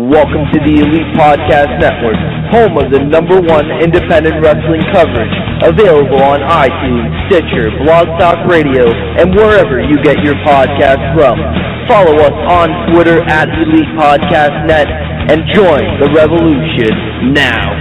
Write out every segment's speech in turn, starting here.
Welcome to the Elite Podcast Network, home of the #1 independent wrestling coverage, available on iTunes, Stitcher, blogtalk Radio, and wherever you get your podcasts from. Follow us on Twitter at Elite Podcast Net and join the revolution now.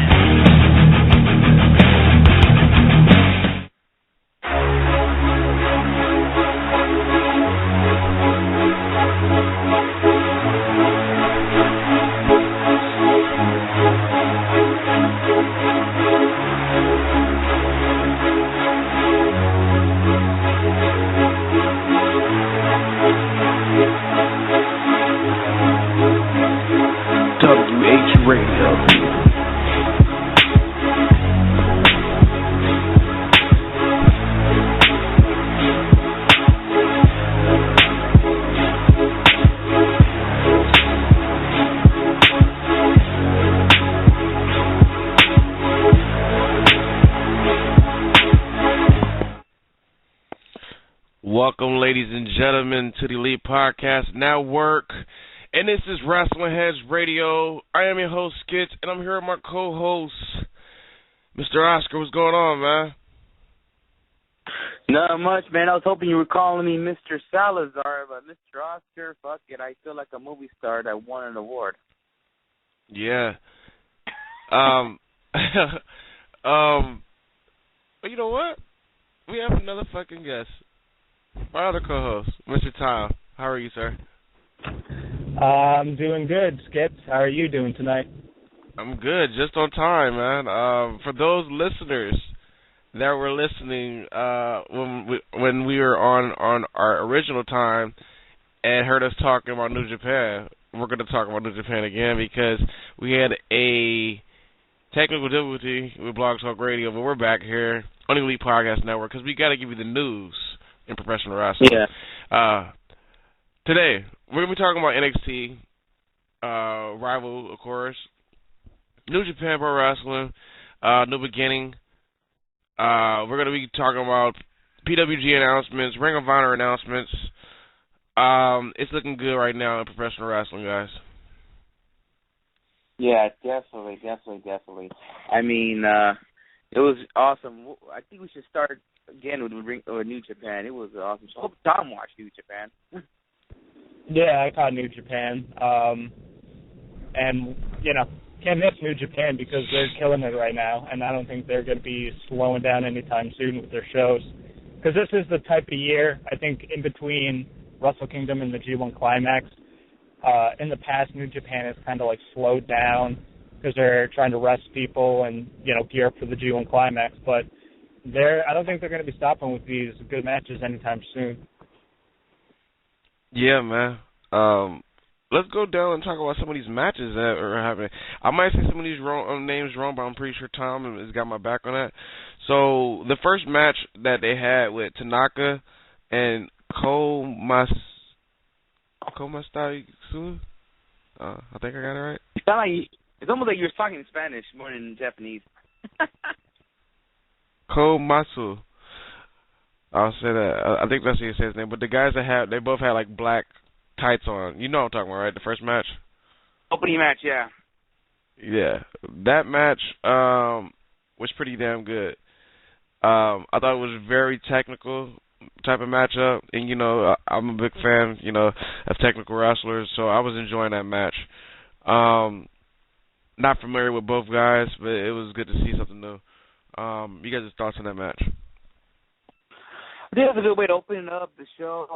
Welcome, ladies and gentlemen, to the Elite Podcast Network, and this is Wrestling Heads Radio. I am your host, Skits, and I'm here with my co-host, Mr. Oscar. What's going on, man? Not much, man. I was hoping you were calling me Mr. Salazar, but Mr. Oscar, fuck it. I feel like a movie star that won an award. Yeah. But you know what? We have another fucking guest. My other co-host, Mr. Tom. How are you, sir? I'm doing good, Skip. How are you doing tonight? I'm good, just on time, man. For those listeners that were listening when we were on our original time and heard us talking about New Japan, we're going to talk about New Japan again because we had a technical difficulty with Blog Talk Radio, but we're back here on the Elite Podcast Network because we got to give you the news in professional wrestling. Yeah. Today, we're going to be talking about NXT, Rival, of course, New Japan Pro Wrestling, New Beginning. We're going to be talking about PWG announcements, Ring of Honor announcements. It's looking good right now in professional wrestling, guys. Yeah, definitely. I mean, it was awesome. I think we should start again with New Japan. It was awesome. So I hope Tom watched New Japan. Yeah, I caught New Japan. And, can't miss New Japan because they're killing it right now, and I don't think they're going to be slowing down anytime soon with their shows. Because this is the type of year, I think, in between Wrestle Kingdom and the G1 Climax. In the past, New Japan has kind of slowed down because they're trying to rest people and, gear up for the G1 Climax. But I don't think they're going to be stopping with these good matches anytime soon. Yeah, man. Let's go down and talk about some of these matches that are happening. I might say some of these names wrong, but I'm pretty sure Tom has got my back on that. So the first match that they had with Tanaka and Komastasu, I think I got it right. It's almost like you're talking in Spanish more than Japanese. Komasu. I'll say that. I think that's how you say his name. But the guys they both had black tights on. You know what I'm talking about, right? The first match? Opening match, yeah. Yeah. That match was pretty damn good. I thought it was very technical type of matchup. And, I'm a big fan, of technical wrestlers. So I was enjoying that match. Not familiar with both guys, but it was good to see something new. You guys' thoughts on that match? I think it was a good way to open up the show.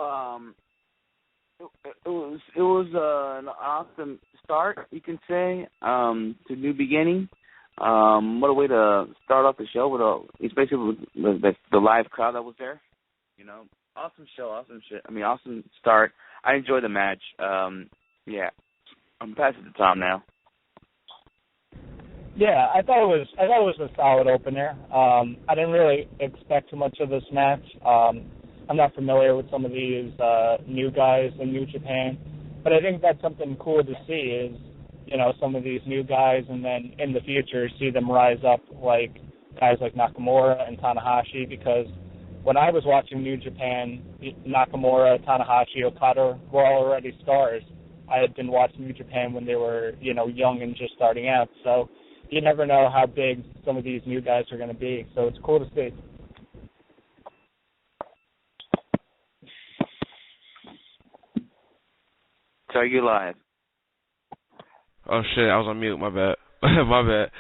It was an awesome start, you can say, to New Beginning. What a way to start off the show especially with the live crowd that was there. Awesome show, awesome shit. I mean, awesome start. I enjoyed the match. Yeah, I'm passing to Tom now. Yeah, I thought it was a solid opener. I didn't really expect too much of this match. I'm not familiar with some of these new guys in New Japan, but I think that's something cool to see is, some of these new guys and then in the future see them rise up like guys like Nakamura and Tanahashi because when I was watching New Japan, Nakamura, Tanahashi, Okada were already stars. I had been watching New Japan when they were, young and just starting out. So you never know how big some of these new guys are going to be. So it's cool to see. So you live. Oh, shit, I was on mute. My bad. My bad.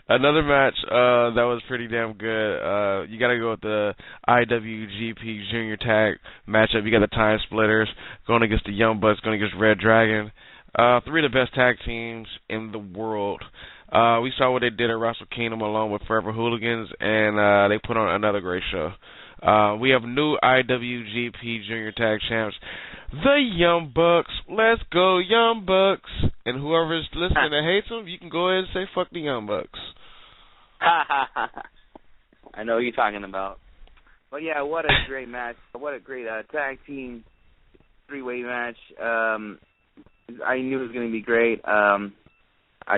Another match that was pretty damn good. You got to go with the IWGP Junior Tag matchup. You got the Time Splitters going against the Young Bucks, going against Red Dragon. Three of the best tag teams in the world. We saw what they did at Wrestle Kingdom along with Forever Hooligans, and they put on another great show. We have new IWGP Junior Tag Champs, the Young Bucks. Let's go, Young Bucks. And whoever's listening that hates them, you can go ahead and say, fuck the Young Bucks. I know what you're talking about. But, yeah, what a great match. What a great tag team three-way match. I knew it was going to be great. I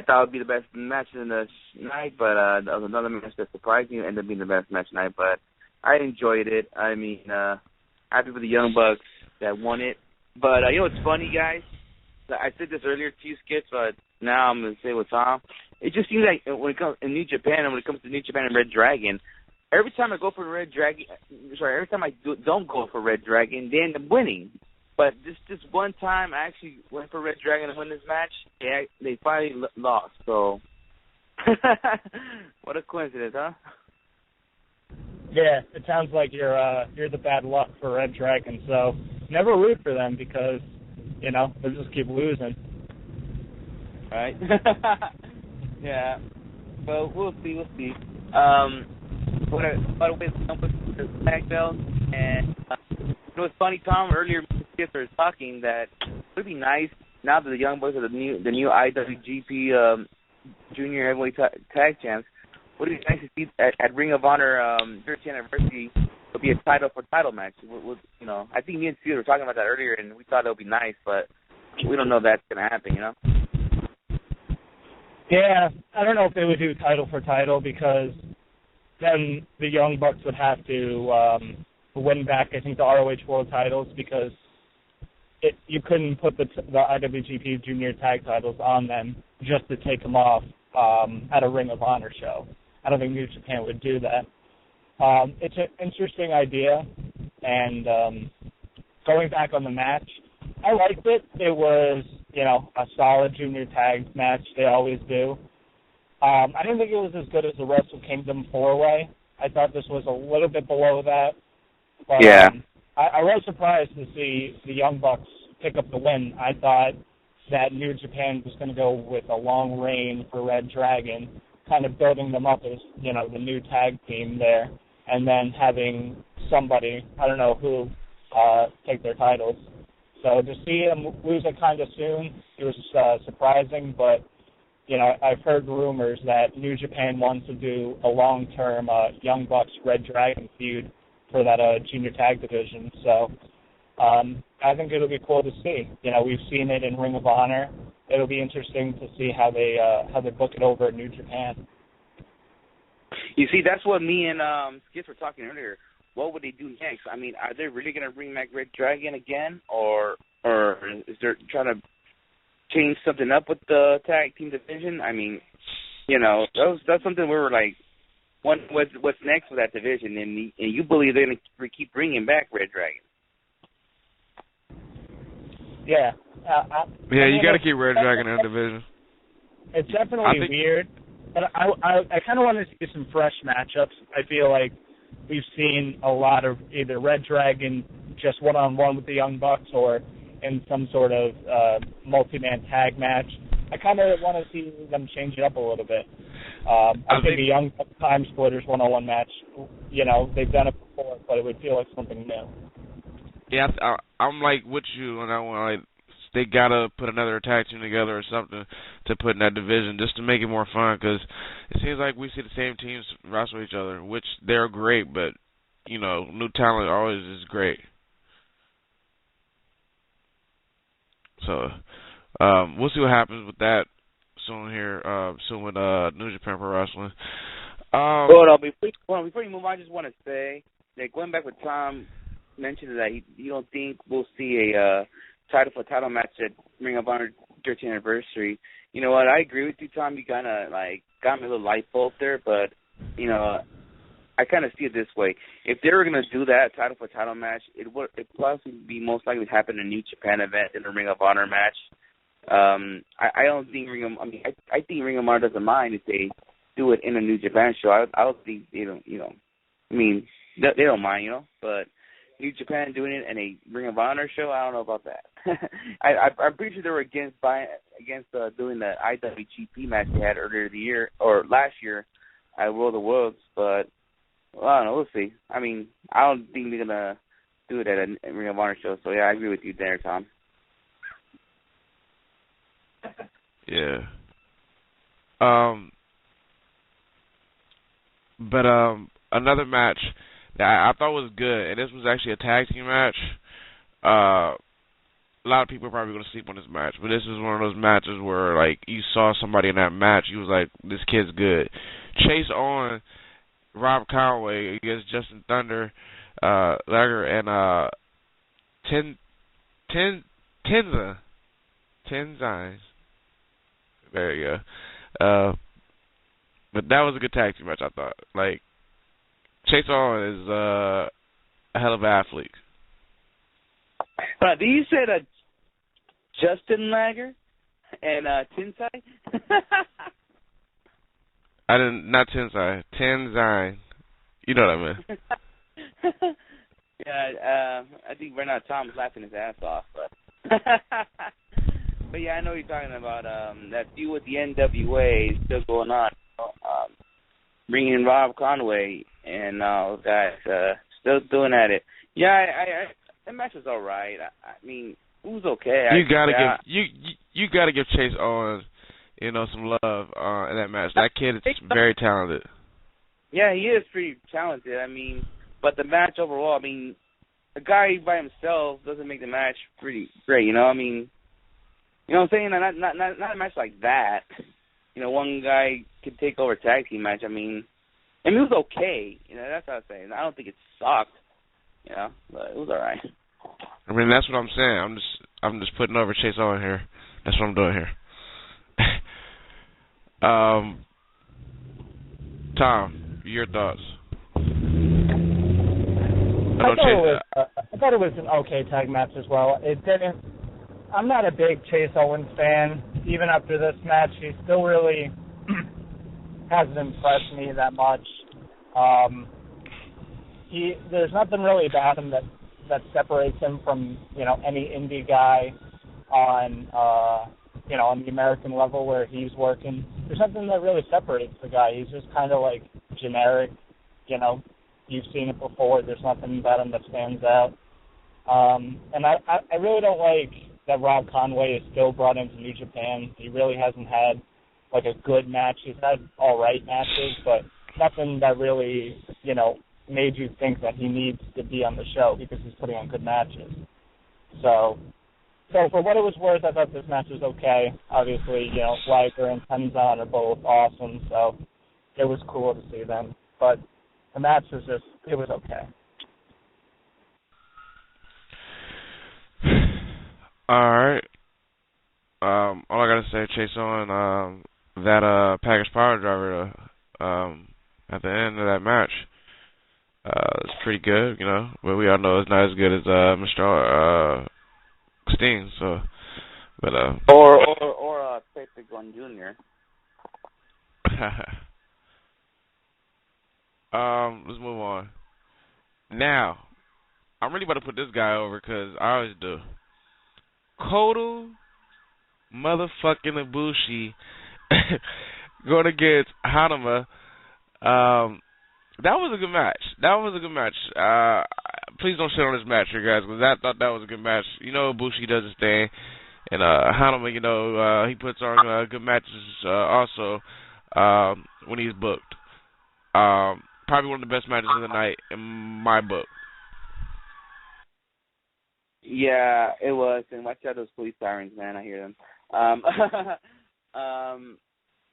thought it would be the best match in the night, but that was another match that surprised me and ended up being the best match tonight. But I enjoyed it. I mean, happy for the Young Bucks that won it. But you know what's funny, guys? I said this earlier to you, Skits, but now I'm going to say it with Tom. It just seems like when it comes in New Japan and when it comes to New Japan and Red Dragon, every time I go for Red Dragon, every time I don't go for Red Dragon, they end up winning. But this one time I actually went for Red Dragon to win this match, they finally lost. So, what a coincidence, huh? Yeah, it sounds like you're the bad luck for Red Dragon. So never root for them because they'll just keep losing. Right? Yeah. Well, we'll see. By the way, the tag belt, and it was funny, Tom. Earlier, we were talking that it would be nice now that the Young Bucks are the new IWGP Junior Heavyweight Tag Champs. Would it be nice to see at Ring of Honor 30th anniversary? It'll be a title match. I think me and Steve were talking about that earlier, and we thought it would be nice, but we don't know if that's going to happen. Yeah, I don't know if they would do title for title because then the Young Bucks would have to win back, I think, the ROH World titles because you couldn't put the IWGP Junior Tag titles on them just to take them off at a Ring of Honor show. I don't think New Japan would do that. It's an interesting idea, and going back on the match, I liked it. It was, a solid junior tag match. They always do. I didn't think it was as good as the Wrestle Kingdom 4-way. I thought this was a little bit below that. But, yeah. I was surprised to see the Young Bucks pick up the win. I thought that New Japan was going to go with a long reign for Red Dragon, kind of building them up as, the new tag team there, and then having somebody, I don't know who, take their titles. So to see them lose it kind of soon, it was surprising, but, I've heard rumors that New Japan wants to do a long-term Young Bucks Red Dragon feud for that junior tag division. So I think it'll be cool to see. We've seen it in Ring of Honor. It'll be interesting to see how they book it over at New Japan. You see, that's what me and Skip were talking earlier. What would they do next? I mean, are they really going to bring back Red Dragon again, or is they trying to change something up with the tag team division? I mean, that's something we were like, what's next for that division? And you believe they're going to keep bringing back Red Dragon? Yeah. You got to keep Red Dragon in the division. It's definitely weird, but I kind of want to see some fresh matchups. I feel like we've seen a lot of either Red Dragon just one-on-one with the Young Bucks or in some sort of multi-man tag match. I kind of want to see them change it up a little bit. I think the Young Bucks Time Splitters one-on-one match, they've done it before, but it would feel like something new. Yeah, I'm like with you, and I want they gotta put another tag team together or something to put in that division just to make it more fun. Because it seems like we see the same teams wrestle each other, which they're great, but new talent always is great. So we'll see what happens with that soon with New Japan Pro Wrestling. Hold on, before you move on, I just want to say that going back with Tom mentioned that you don't think we'll see a title match at Ring of Honor 13th anniversary. You know what? I agree with you, Tom. You kind of got me a little light bulb there, but I kind of see it this way. If they were going to do that title match, it possibly be most likely to happen in a New Japan event in a Ring of Honor match. I don't think I think Ring of Honor doesn't mind if they do it in a New Japan show. I don't think they don't. They don't mind, but New Japan doing it in a Ring of Honor show, I don't know about that. I'm pretty sure they were against doing the IWGP match they had earlier the year or last year at World of Worlds, but I don't know. We'll see. I don't think they're gonna do it at a Ring of Honor show. So yeah, I agree with you there, Tom. Yeah. But another match that I thought was good, and this was actually a tag team match. A lot of people are probably going to sleep on this match, but this is one of those matches where, like, you saw somebody in that match, you was like, this kid's good. Chase Owens, Rob Conway against Justin Thunder, Liger, and Tenzine. There you go. But that was a good tag team match, I thought. Like, Chase Owens is a hell of an athlete. Did you say that Justin Liger and Tenzine? I didn't, not Tenzine. You know what I mean. Yeah, I think right now Tom's laughing his ass off, but but yeah, I know you're talking about that feud with the NWA is still going on. Bringing in Rob Conway and those guys still doing at it. Yeah, I that match was all right. It was okay. You gotta give Chase Owens, some love in that match. That kid is very talented. Yeah, he is pretty talented. But the match overall, a guy by himself doesn't make the match pretty great. You know what I'm saying? Not a match like that. One guy could take over a tag team match. It was okay. That's what I'm saying. I don't think it sucked. But it was all right. That's what I'm saying. I'm just putting over Chase Owens here. That's what I'm doing here. Tom, your thoughts? I thought it was an okay tag match as well. I'm not a big Chase Owens fan. Even after this match, he still really hasn't impressed me that much. There's nothing really about him that separates him from any indie guy on the American level where he's working. There's nothing that really separates the guy. He's just kind of like generic. You've seen it before. There's nothing about him that stands out. And I really don't like that Rob Conway is still brought into New Japan. He really hasn't had like a good match. He's had all right matches, but nothing that really, made you think that he needs to be on the show because he's putting on good matches. So for what it was worth, I thought this match was okay. Obviously, Liger and Tenzan are both awesome, so it was cool to see them. But the match was it was okay. All right. All I gotta say, Chase Owens, that package power driver at the end of that match, it's pretty good, but we all know it's not as good as Mr. Sting. So, but or Patrick Gunn Jr. Let's move on. Now, I'm really about to put this guy over because I always do. Kota motherfucking Ibushi going against Hanuma. That was a good match. Please don't shit on this match here, guys, because I thought that was a good match. Ibushi does his thing, and Hanuma, he puts on good matches also when he's booked. Probably one of the best matches of the night in my book. Yeah, it was. And watch out those police sirens, man. I hear them.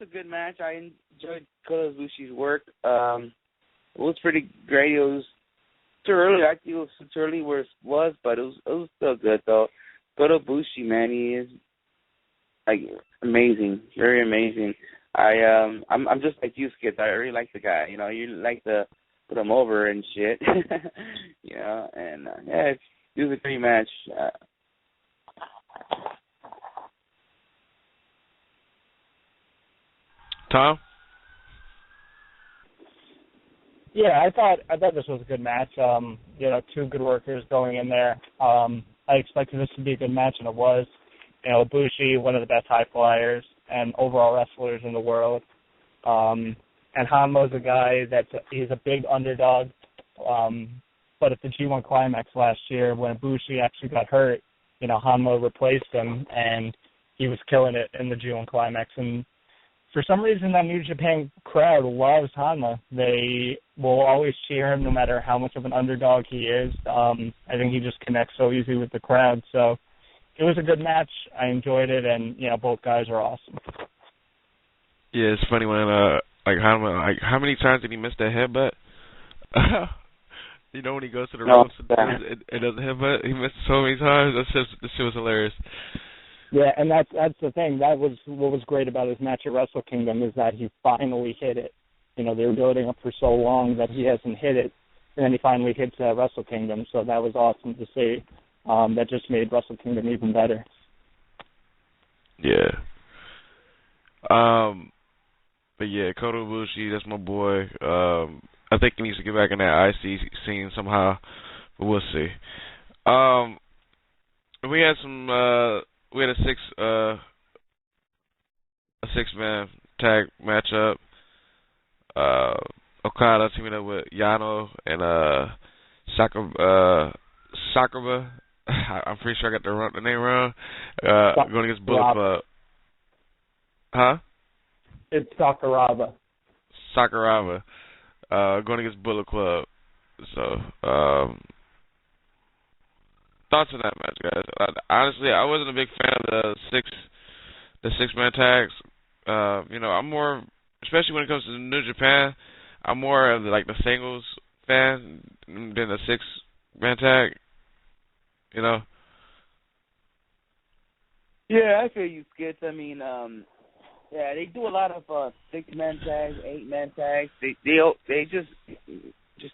It's a good match. I enjoyed Kota Ibushi's work. It was pretty great. It was too early. I think it was too early where it was, but it was still good, though. Kota Ibushi, man, he is like amazing, very amazing. I'm just like you, Skip. I really like the guy. You know, you like to put him over and shit. You know, and yeah, it was a great match. Tom? Yeah, I thought this was a good match. You know, two good workers going in there. I expected this to be a good match, and it was. You know, Ibushi, one of the best high flyers and overall wrestlers in the world. And Hanmo's a guy he's a big underdog. But at the G1 Climax last year, when Ibushi actually got hurt, you know, Hanmo replaced him, and he was killing it in the G1 Climax. And for some reason, that New Japan crowd loves Hanma. They will always cheer him no matter how much of an underdog he is. I think he just connects so easy with the crowd. So it was a good match. I enjoyed it, and, you know, both guys are awesome. Yeah, it's funny when, like, Hanma, like, how many times did he miss that headbutt? You know, when he goes to the ropes and does the headbutt, he missed it so many times. This shit was hilarious. Yeah, and that's the thing. That was what was great about his match at Wrestle Kingdom, is that he finally hit it. You know, they were building up for so long that he hasn't hit it, and then he finally hits Wrestle Kingdom. So that was awesome to see. That just made Wrestle Kingdom even better. Yeah. But yeah, Kota Ibushi, that's my boy. I think he needs to get back in that IC scene somehow, but we'll see. We had a six-man tag matchup. Okada teaming up with Yano and Sakuraba. I'm pretty sure I got the name wrong. Going against Bullet Club. Huh? It's Sakuraba. Going against Bullet Club. So, thoughts on that match, guys? Honestly, I wasn't a big fan of the six-man tags. You know, I'm more, especially when it comes to New Japan, I'm more of the singles fan than the six-man tag. You know. Yeah, I feel you, Skits. I mean, yeah, they do a lot of 6-man tags, 8-man tags. They just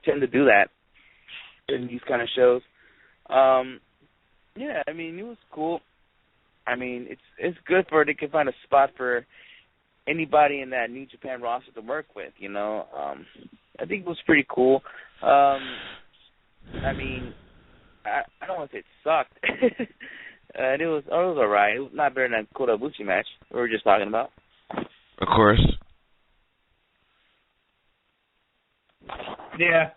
tend to do that in these kind of shows. Yeah, I mean, it was cool. I mean, it's good they can find a spot for anybody in that New Japan roster to work with. You know, I think it was pretty cool. I mean, I don't want to say it sucked. It was all right. It was not better than the Kota Ibushi match we were just talking about. Of course. Yeah.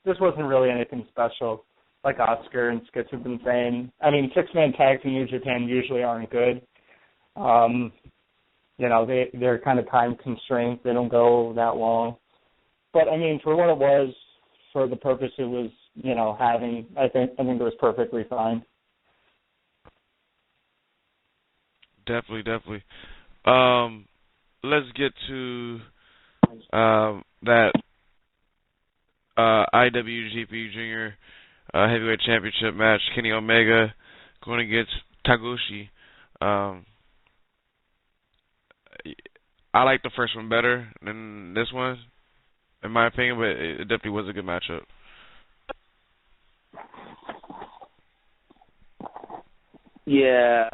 This wasn't really anything special, like Oscar and Skits have been saying. I mean, six-man tags in New Japan usually aren't good. You know, they're kind of time constrained. They don't go that long. But, I mean, for what it was, for the purpose it was, you know, having, I think it was perfectly fine. Definitely. Let's get to that IWGP Junior Heavyweight Championship match. Kenny Omega going against Taguchi. I like the first one better than this one, in my opinion, but it definitely was a good matchup. Yeah,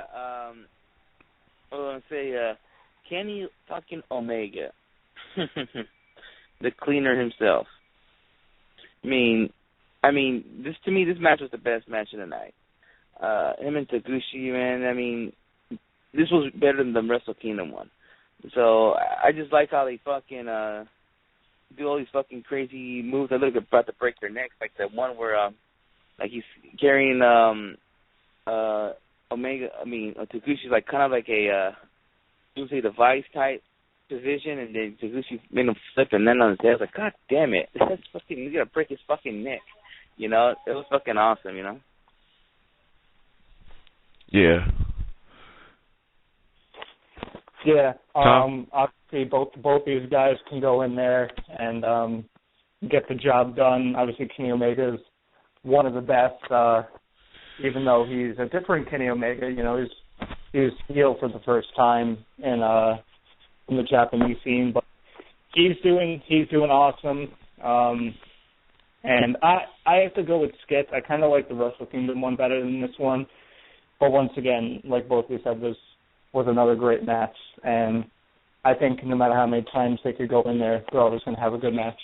I was going to say, Kenny fucking Omega, the cleaner himself. I mean, to me, this match was the best match of the night. Him and Taguchi, man, I mean, this was better than the Wrestle Kingdom one. So, I just like how they fucking, do all these fucking crazy moves that look about to break their necks, like the one where, like he's carrying, Taguchi's like kind of like a, the Vice type position, and then Taguchi made him flip and then on his head. I was like, God damn it, that's fucking, he's gonna break his fucking neck. You know, it was fucking awesome. You know. Yeah. Yeah. Obviously, both these guys can go in there and get the job done. Obviously, Kenny Omega is one of the best even though he's a different Kenny Omega. You know, he's heel for the first time in the Japanese scene, but he's doing awesome. And I have to go with Skip. I kind of like the Wrestle Kingdom one better than this one. But once again, like both of you said, this was another great match. And I think no matter how many times they could go in there, they're always going to have a good match.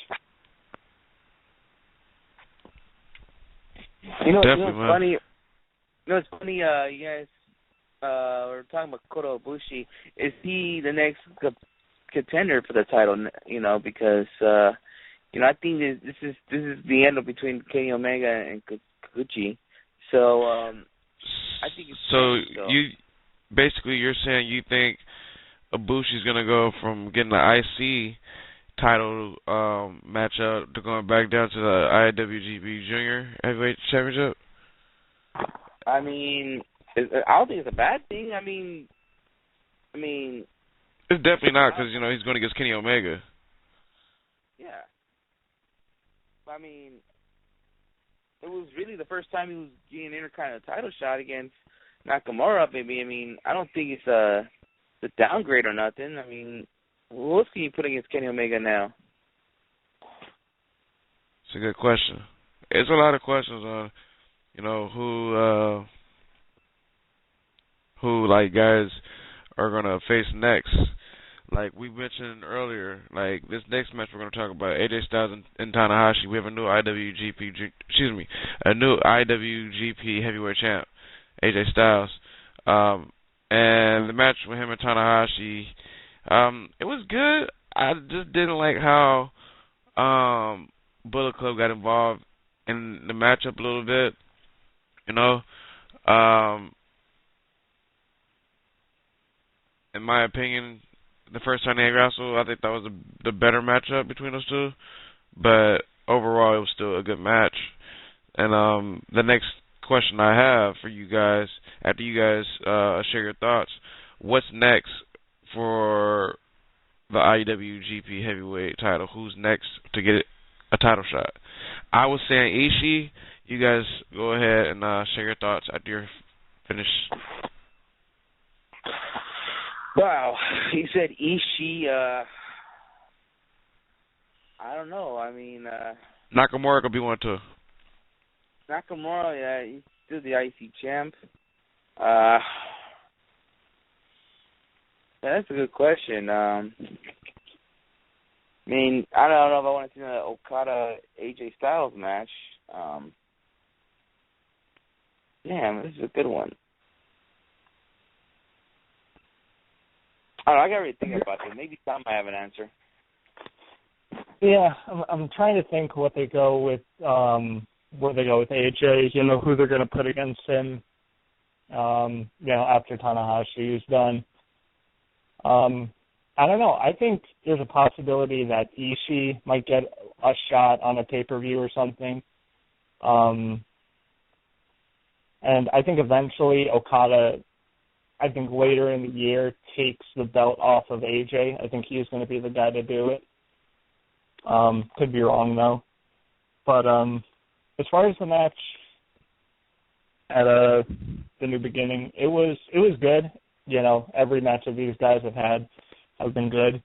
You know what's funny? You know what's funny? You guys were talking about Kota Ibushi. Is he the next contender for the title? You know, because you know, I think this is the end between Kenny Omega and Kikuchi. So I think it's you're saying you think Ibushi's gonna go from getting the IC title matchup to going back down to the IWGP Junior Heavyweight Championship? I mean, I don't think it's a bad thing. I mean, it's definitely not, because you know he's going against Kenny Omega. Yeah. I mean, it was really the first time he was getting an Intercontinental title shot against Nakamura, maybe. I mean, I don't think it's a downgrade or nothing. I mean, who else can you put against Kenny Omega now? It's a good question. It's a lot of questions on, you know, who like guys are gonna face next. Like we mentioned earlier, like this next match we're gonna talk about AJ Styles and Tanahashi. We have a new IWGP Heavyweight Champ, AJ Styles, and the match with him and Tanahashi, it was good. I just didn't like how Bullet Club got involved in the matchup a little bit. You know, in my opinion, the first time they wrestled, I think that was the better matchup between those two. But overall, it was still a good match. And the next question I have for you guys, after you guys share your thoughts, what's next for the IWGP Heavyweight title? Who's next to get a title shot? I was saying Ishii. You guys go ahead and share your thoughts after you're finished. Wow, he said Ishii. I don't know. I mean, Nakamura could be one too. Nakamura, yeah, he's still the IC champ. That's a good question. I mean, I don't know if I want to see the Okada AJ Styles match. Damn, this is a good one. I don't know, I gotta really think about this. Maybe Tom might have an answer. Yeah, I'm trying to think what they go with, where they go with AJ. You know, who they're going to put against him. You know, after Tanahashi is done. I don't know. I think there's a possibility that Ishii might get a shot on a pay-per-view or something. And I think eventually Okada, I think later in the year, takes the belt off of AJ. I think he's going to be the guy to do it. Could be wrong, though. But as far as the match at the New Beginning, it was good. You know, every match that these guys have been good.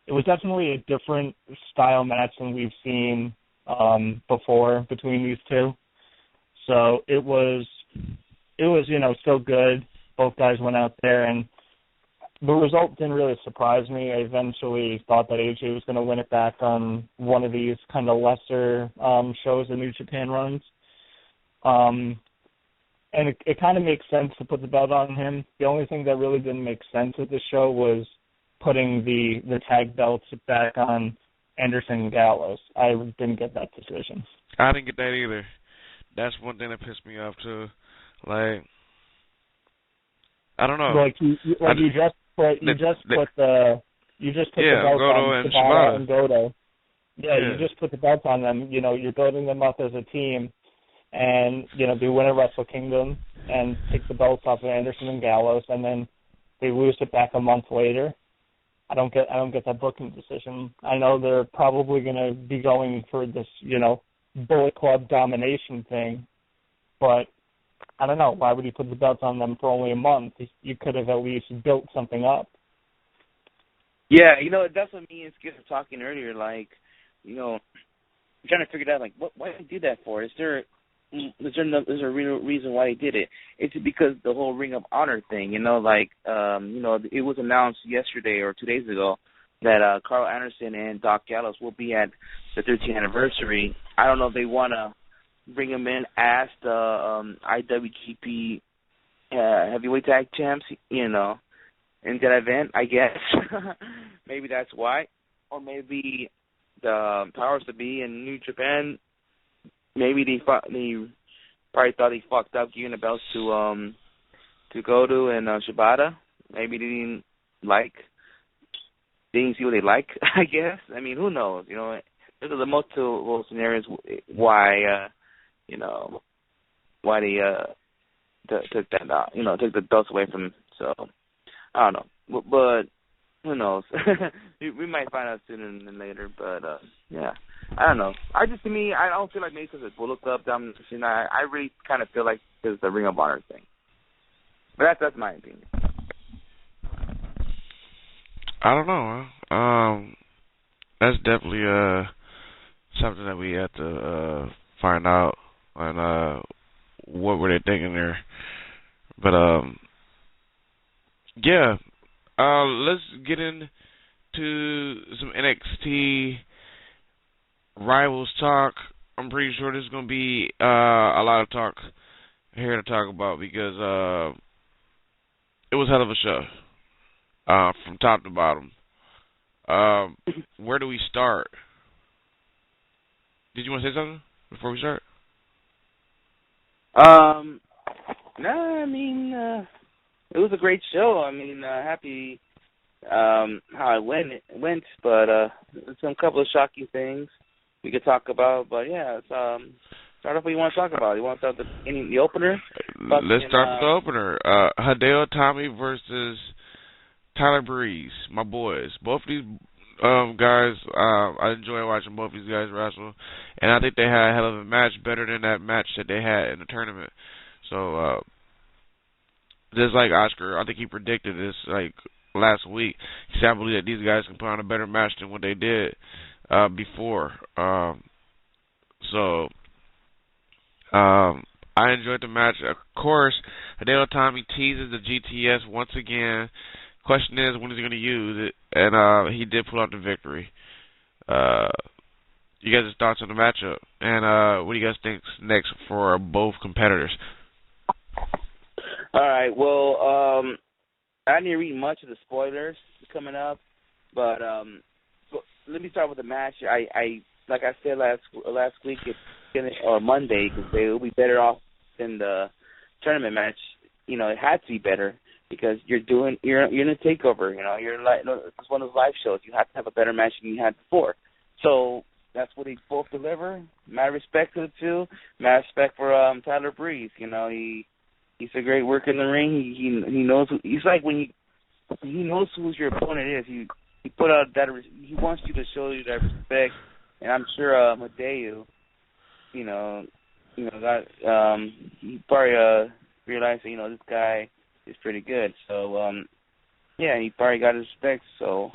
It was definitely a different style match than we've seen before between these two. So it was, you know, still good. Both guys went out there, and the result didn't really surprise me. I eventually thought that AJ was going to win it back on one of these kind of lesser shows that New Japan runs. And it kind of makes sense to put the belt on him. The only thing that really didn't make sense at the show was putting the tag belts back on Anderson and Gallows. I didn't get that decision. I didn't get that either. That's one thing that pissed me off too. Like, I don't know. Like you just put the belts on Shibata and Goto. Yeah, you just put the belts on them. You know, you're building them up as a team, and you know they win at Wrestle Kingdom and take the belts off of Anderson and Gallows, and then they lose it back a month later. I don't get that booking decision. I know they're probably going to be going for this, you know, Bullet Club domination thing, but I don't know, why would he put the belts on them for only a month? You could have at least built something up. Yeah, that's what me and Skip were talking earlier. Like, I'm trying to figure it out. Like, why did he do that for? Is there a real reason why he did it? It's because the whole Ring of Honor thing. It was announced yesterday or 2 days ago that Carl Anderson and Doc Gallows will be at the 13th anniversary. I don't know if they want to bring him in as the IWGP heavyweight tag champs, in that event, I guess. Maybe that's why. Or maybe the powers that be in New Japan, maybe they probably thought he fucked up giving the belts to Goto and Shibata. Maybe they didn't see what they like, I guess. I mean, who knows? There's the multiple scenarios why they took that out, took the belts away from him. So, I don't know. But who knows? We might find out sooner than later. But, yeah. I don't know. I don't feel like maybe because it's Bullet Club domination. I really kind of feel like it's the Ring of Honor thing. But that's my opinion. I don't know. That's definitely something that we have to find out on what were they thinking there. But yeah, let's get into some NXT Rivals talk. I'm pretty sure there's going to be a lot of talk here to talk about because it was a hell of a show. From top to bottom. Where do we start? Did you want to say something before we start? No, I mean, it was a great show. I mean, happy how it went, but some couple of shocking things we could talk about. But yeah, start off what you want to talk about. You want to start the opener? Let's start with the opener. Hideo Itami versus Tyler Breeze, my boys. Both of these guys, I enjoy watching both of these guys wrestle, and I think they had a hell of a match, better than that match that they had in the tournament. So, just like Oscar, I think he predicted this like last week. He said, I believe that these guys can put on a better match than what they did before. I enjoyed the match. Of course, Hideo Itami teases the GTS once again. Question is, when is he going to use it? And he did pull out the victory. You guys' thoughts on the matchup? And what do you guys think next for both competitors? All right. Well, I didn't read much of the spoilers coming up, but let me start with the match. I like I said last week, or Monday, because they will be better off than the tournament match. It had to be better. Because you're in a takeover, you're like, it's one of those live shows. You have to have a better match than you had before. So that's what they both deliver. Mad respect to the two. Mad respect for Tyler Breeze. He's a great worker in the ring. He knows. He's like when he knows who your opponent is. He put out that. He wants you to show you that respect. And I'm sure Hideo, that he probably realized that this guy is pretty good. So, yeah, he probably got his respect. So,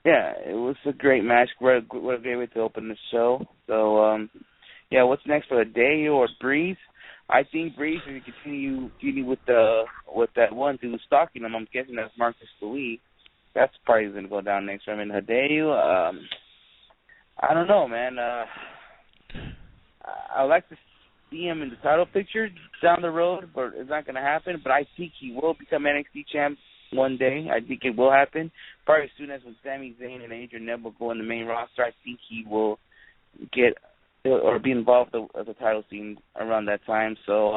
yeah, it was a great match. What a great way to open the show. So, yeah, what's next for Hideo or Breeze? I think Breeze is going to continue dealing with that one dude stalking him. I'm guessing that's Marcus Louis. That's probably going to go down next. I mean, Hideo, I don't know, man. I like to see him in the title picture down the road, but it's not going to happen. But I think he will become NXT champ one day. I think it will happen. Probably as soon as when Sami Zayn and Adrian Neville go in the main roster, I think he will get or be involved as a title scene around that time. So,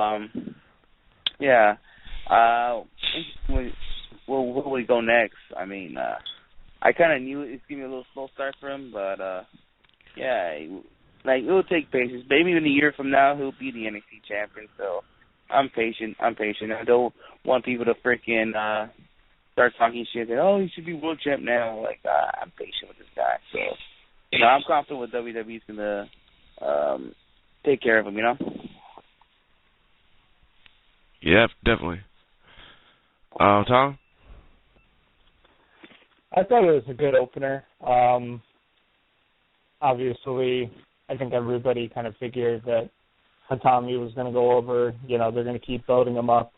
yeah. Where will he go next? I mean, I kind of knew it's going to be a little slow start for him, but, yeah, it will take patience. Maybe in a year from now, he'll be the NXT champion. So I'm patient. I don't want people to freaking start talking shit that, oh, he should be world champ now. Like, I'm patient with this guy. So, I'm confident with WWE's going to take care of him, Yeah, definitely. Tom? I thought it was a good opener. Obviously, I think everybody kind of figured that Hatami was going to go over. You know, they're going to keep building him up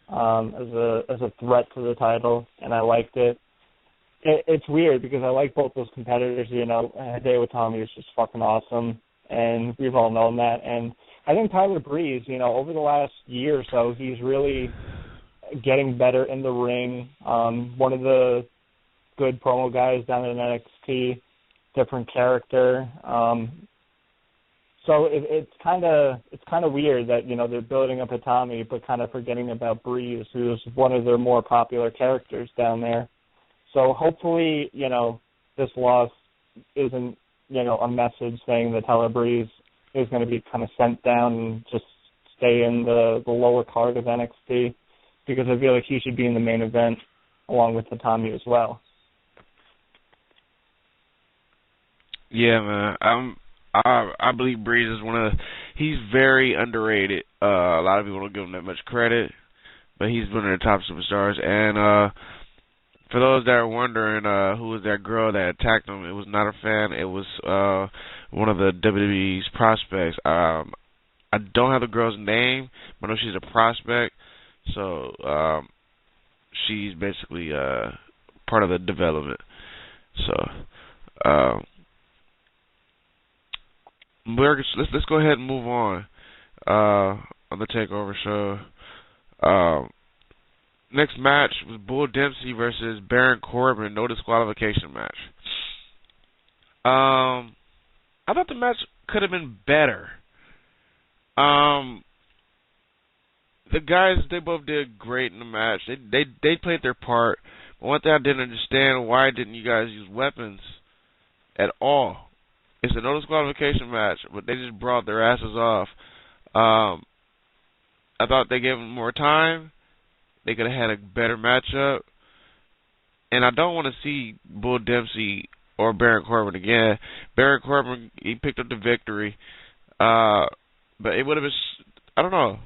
as a threat to the title, and I liked it. It's weird because I like both those competitors. You know, Hideo Itami is just fucking awesome, and we've all known that. And I think Tyler Breeze, you know, over the last year or so, he's really getting better in the ring. One of the good promo guys down in NXT, different character. So it's kind of weird that, you know, they're building up Itami but kind of forgetting about Breeze, who's one of their more popular characters down there. So hopefully, you know, this loss isn't, you know, a message saying that Tyler Breeze is going to be kind of sent down and just stay in the lower card of NXT, because I feel like he should be in the main event along with Itami as well. Yeah, man. I believe Breeze is he's very underrated. A lot of people don't give him that much credit, but he's one of the top superstars. And for those that are wondering who was that girl that attacked him, it was not a fan. It was one of the WWE's prospects. I don't have the girl's name, but I know she's a prospect. So she's basically part of the development. So let's go ahead and move on the Takeover show. Next match was Bull Dempsey versus Baron Corbin, no disqualification match. I thought the match could have been better. The guys, they both did great in the match. They played their part. But one thing I didn't understand, why didn't you guys use weapons at all? It's a no disqualification match, but they just brought their asses off. I thought they gave them more time. They could have had a better matchup. And I don't want to see Bull Dempsey or Baron Corbin again. Baron Corbin, he picked up the victory. But it would have been, I don't know.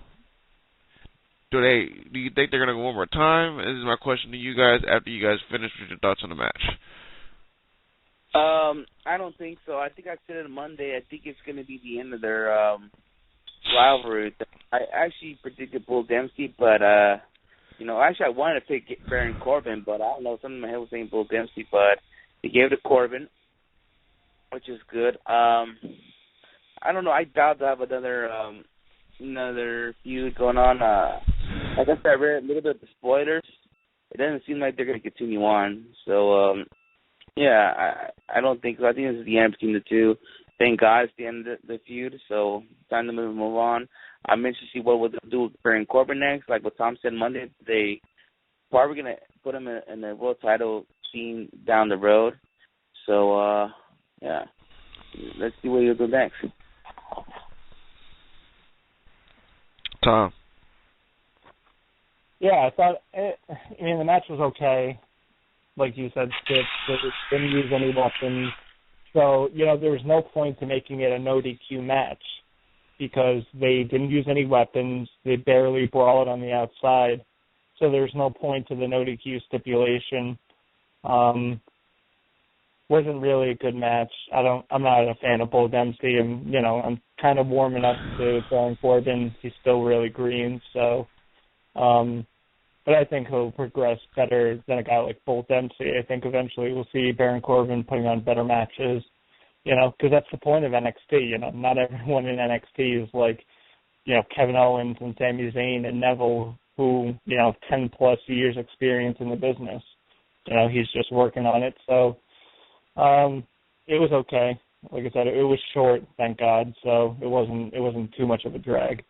Do you think they're going to go one more time? This is my question to you guys after you guys finish with your thoughts on the match. I don't think so. I think I said it Monday. I think it's going to be the end of their rivalry. I actually predicted Bull Dempsey, but you know, actually I wanted to pick Baron Corbin, but I don't know, something in my head was saying Bull Dempsey, but they gave it to Corbin, which is good. I don't know. I doubt they'll have another feud going on. Like I said, I read a little bit of the spoilers. It doesn't seem like they're going to continue on. So, yeah, I don't think so. I think this is the end between the two. Thank God it's the end of the feud, so time to move on. I'm interested to see what they'll do with Baron Corbin next. Like what Tom said Monday, they probably going to put him in the world title scene down the road. So, yeah, let's see what he'll do next. Tom. Yeah, I thought, the match was okay. Like you said, they didn't use any weapons. So, you know, there was no point to making it a no DQ match because they didn't use any weapons. They barely brawled on the outside. So there's no point to the no DQ stipulation. Wasn't really a good match. I'm not a fan of Bull Dempsey, and, you know, I'm kind of warming up to Baron Corbin. He's still really green, so but I think he'll progress better than a guy like Bull Dempsey. I think eventually we'll see Baron Corbin putting on better matches, you know, because that's the point of NXT. You know, not everyone in NXT is like, you know, Kevin Owens and Sami Zayn and Neville, who, you know, 10 plus years experience in the business. You know, he's just working on it. So it was okay. Like I said, it was short, thank God. So it wasn't too much of a drag.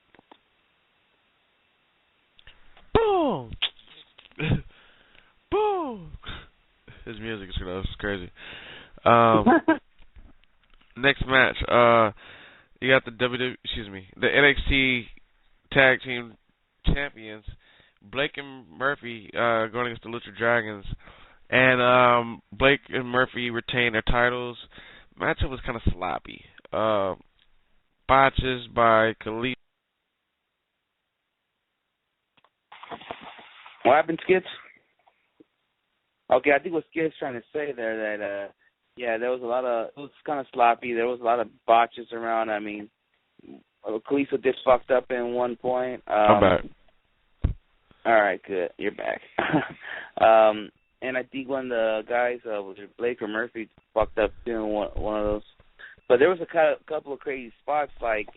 Boom! Boom! His music is crazy. Next match, you got the NXT Tag Team Champions, Blake and Murphy, going against the Lucha Dragons, and Blake and Murphy retain their titles. Matchup was kind of sloppy. Botches by Khalid. What happened, Skits? Okay, I think what Skits trying to say there that there was it was kind of sloppy. There was a lot of botches around. I mean, Kalisto just fucked up in one point. I'm back. All right, good. You're back. And I think one of the guys, was it Blake or Murphy, fucked up doing one of those. But there was a couple of crazy spots, like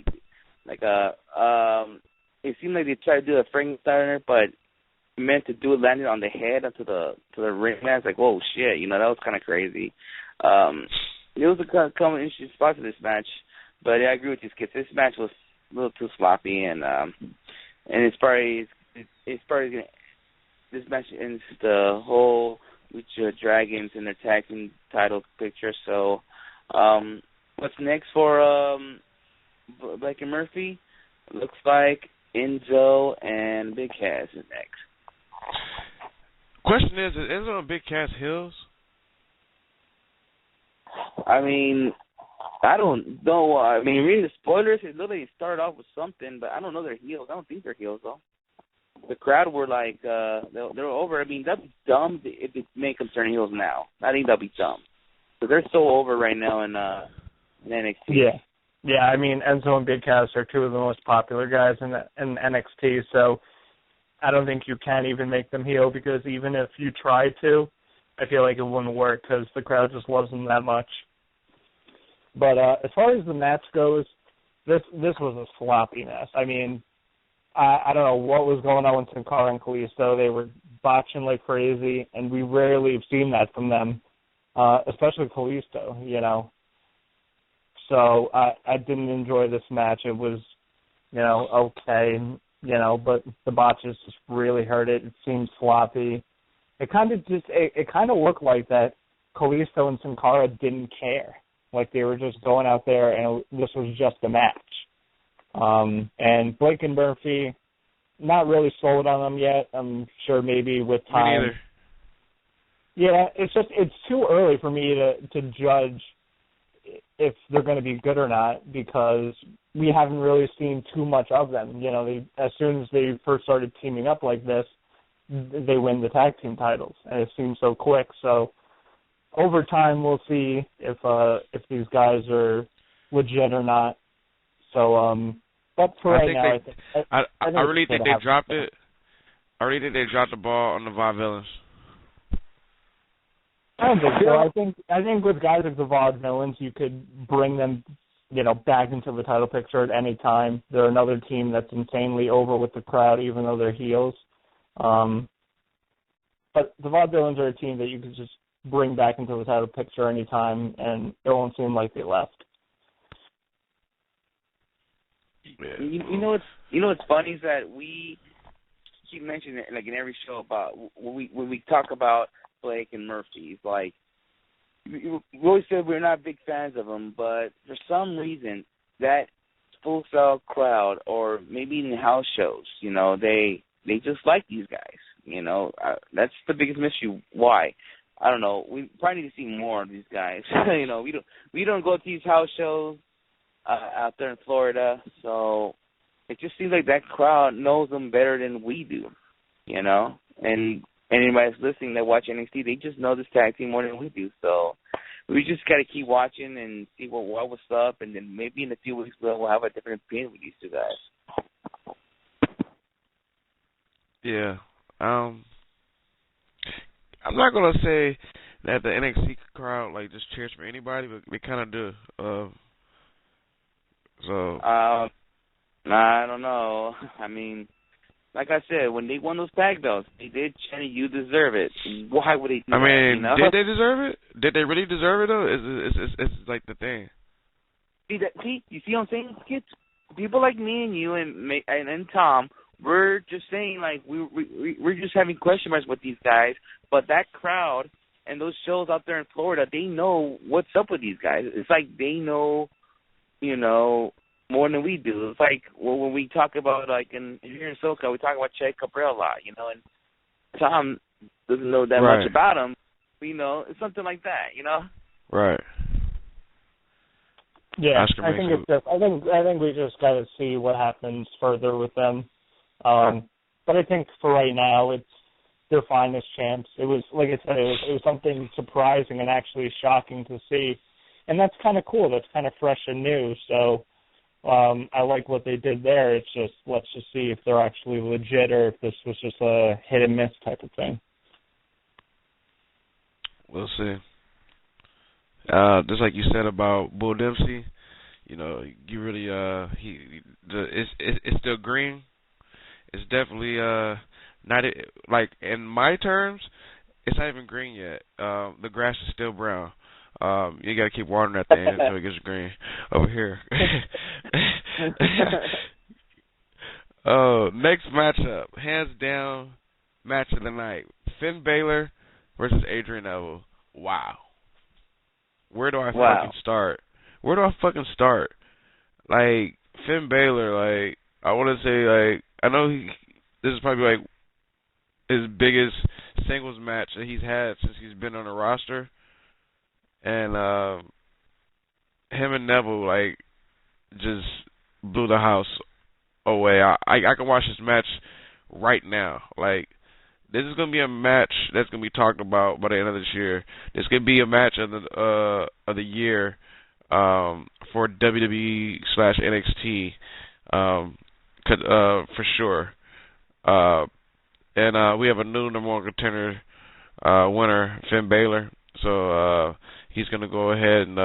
it seemed like they tried to do a Frankensteiner, but meant to do it landing on the head onto the ring. Man, it's like, whoa, shit, that was kind of crazy. There was a couple of interesting spots in this match, but I agree with you, Skits. This match was a little too sloppy, and it's probably this match ends the whole Lucha Dragons and their tag team title picture. So, what's next for Blake and Murphy? Looks like Enzo and Big Cass is next. Question is Enzo and Big Cass heels? I mean, I don't know. I mean, reading the spoilers, it looked like they started off with something, but I don't know their heels. I don't think they're heels, though. The crowd were like, they were over. I mean, that'd be dumb if it make them turn heels now. I think that'd be dumb. Because they're so over right now in NXT. Yeah, I mean, Enzo and Big Cass are two of the most popular guys in NXT, so I don't think you can even make them heel, because even if you tried to, I feel like it wouldn't work because the crowd just loves them that much. But as far as the match goes, this was a sloppy mess. I mean, I don't know what was going on with Sin Cara and Kalisto. They were botching like crazy, and we rarely have seen that from them, especially Kalisto, So I didn't enjoy this match. It was, okay, but the botches just really hurt it. It seemed sloppy. It kind of looked like that Kalisto and Sin Cara didn't care. Like they were just going out there and this was just a match. And Blake and Murphy, not really sold on them yet. I'm sure maybe with time. Me neither. Yeah, it's too early for me to judge if they're going to be good or not, because we haven't really seen too much of them. As soon as they first started teaming up like this, they win the tag team titles, and it seems so quick. So over time, we'll see if these guys are legit or not. So, but for right now, I really think they dropped it. I really think they dropped the ball on the Vaudevillains. I don't think so. I think with guys like the Vaudevillains, you could bring them, back into the title picture at any time. They're another team that's insanely over with the crowd, even though they're heels. But the Vaudevillains are a team that you could just bring back into the title picture anytime, and it won't seem like they left. Yeah. You know what's funny is that we keep mentioning it like in every show about when we talk about Blake and Murphy. Like we always said we're not big fans of them, but for some reason that full cell crowd, or maybe in house shows, they just like these guys. That's the biggest mystery. Why? I don't know. We probably need to see more of these guys. We don't go to these house shows out there in Florida, so it just seems like that crowd knows them better than we do. And anybody that's listening that watch NXT, they just know this tag team more than we do. So we just got to keep watching and see what was up, and then maybe in a few weeks we'll have a different opinion with these two guys. Yeah. I'm not gonna say that the NXT crowd just cheers for anybody, but they kind of do. I don't know. I mean, like I said, when they won those tag belts, they did chant, "You deserve it." Why would they do that? Did they deserve it? Did they really deserve it though? It's like the thing. See, you see what I'm saying, kids? People like me and you and Tom, we're just saying we're just having question marks with these guys, but that crowd and those shows out there in Florida, they know what's up with these guys. It's like they know, more than we do. It's like when we talk about here in SoCal, we talk about Che Cabrera a lot, and Tom doesn't know that much about him. It's something like that, Right. Yeah, I think we just got to see what happens further with them. But I think for right now, their finest champs. It was, like I said, it was something surprising and actually shocking to see. And that's kind of cool. That's kind of fresh and new. So I like what they did there. It's just, let's just see if they're actually legit or if this was just a hit and miss type of thing. We'll see. Just like you said about Bull Dempsey, you know, you really it's still green. It's definitely not like in my terms, it's not even green yet. The grass is still brown. You gotta keep watering at the end until it gets green over here. Next matchup, hands down, match of the night: Finn Balor versus Adrian Neville. Wow. Where do I fucking start? Like, Finn Balor, like, I want to say, like, I know this is probably, like, his biggest singles match that he's had since he's been on the roster. And him and Neville, like, just blew the house away. I can watch this match right now. Like, this is going to be a match that's going to be talked about by the end of this year. This could be a match of the year for WWE/NXT, for sure. And we have a new number one contender winner, Finn Balor. So he's going to go ahead and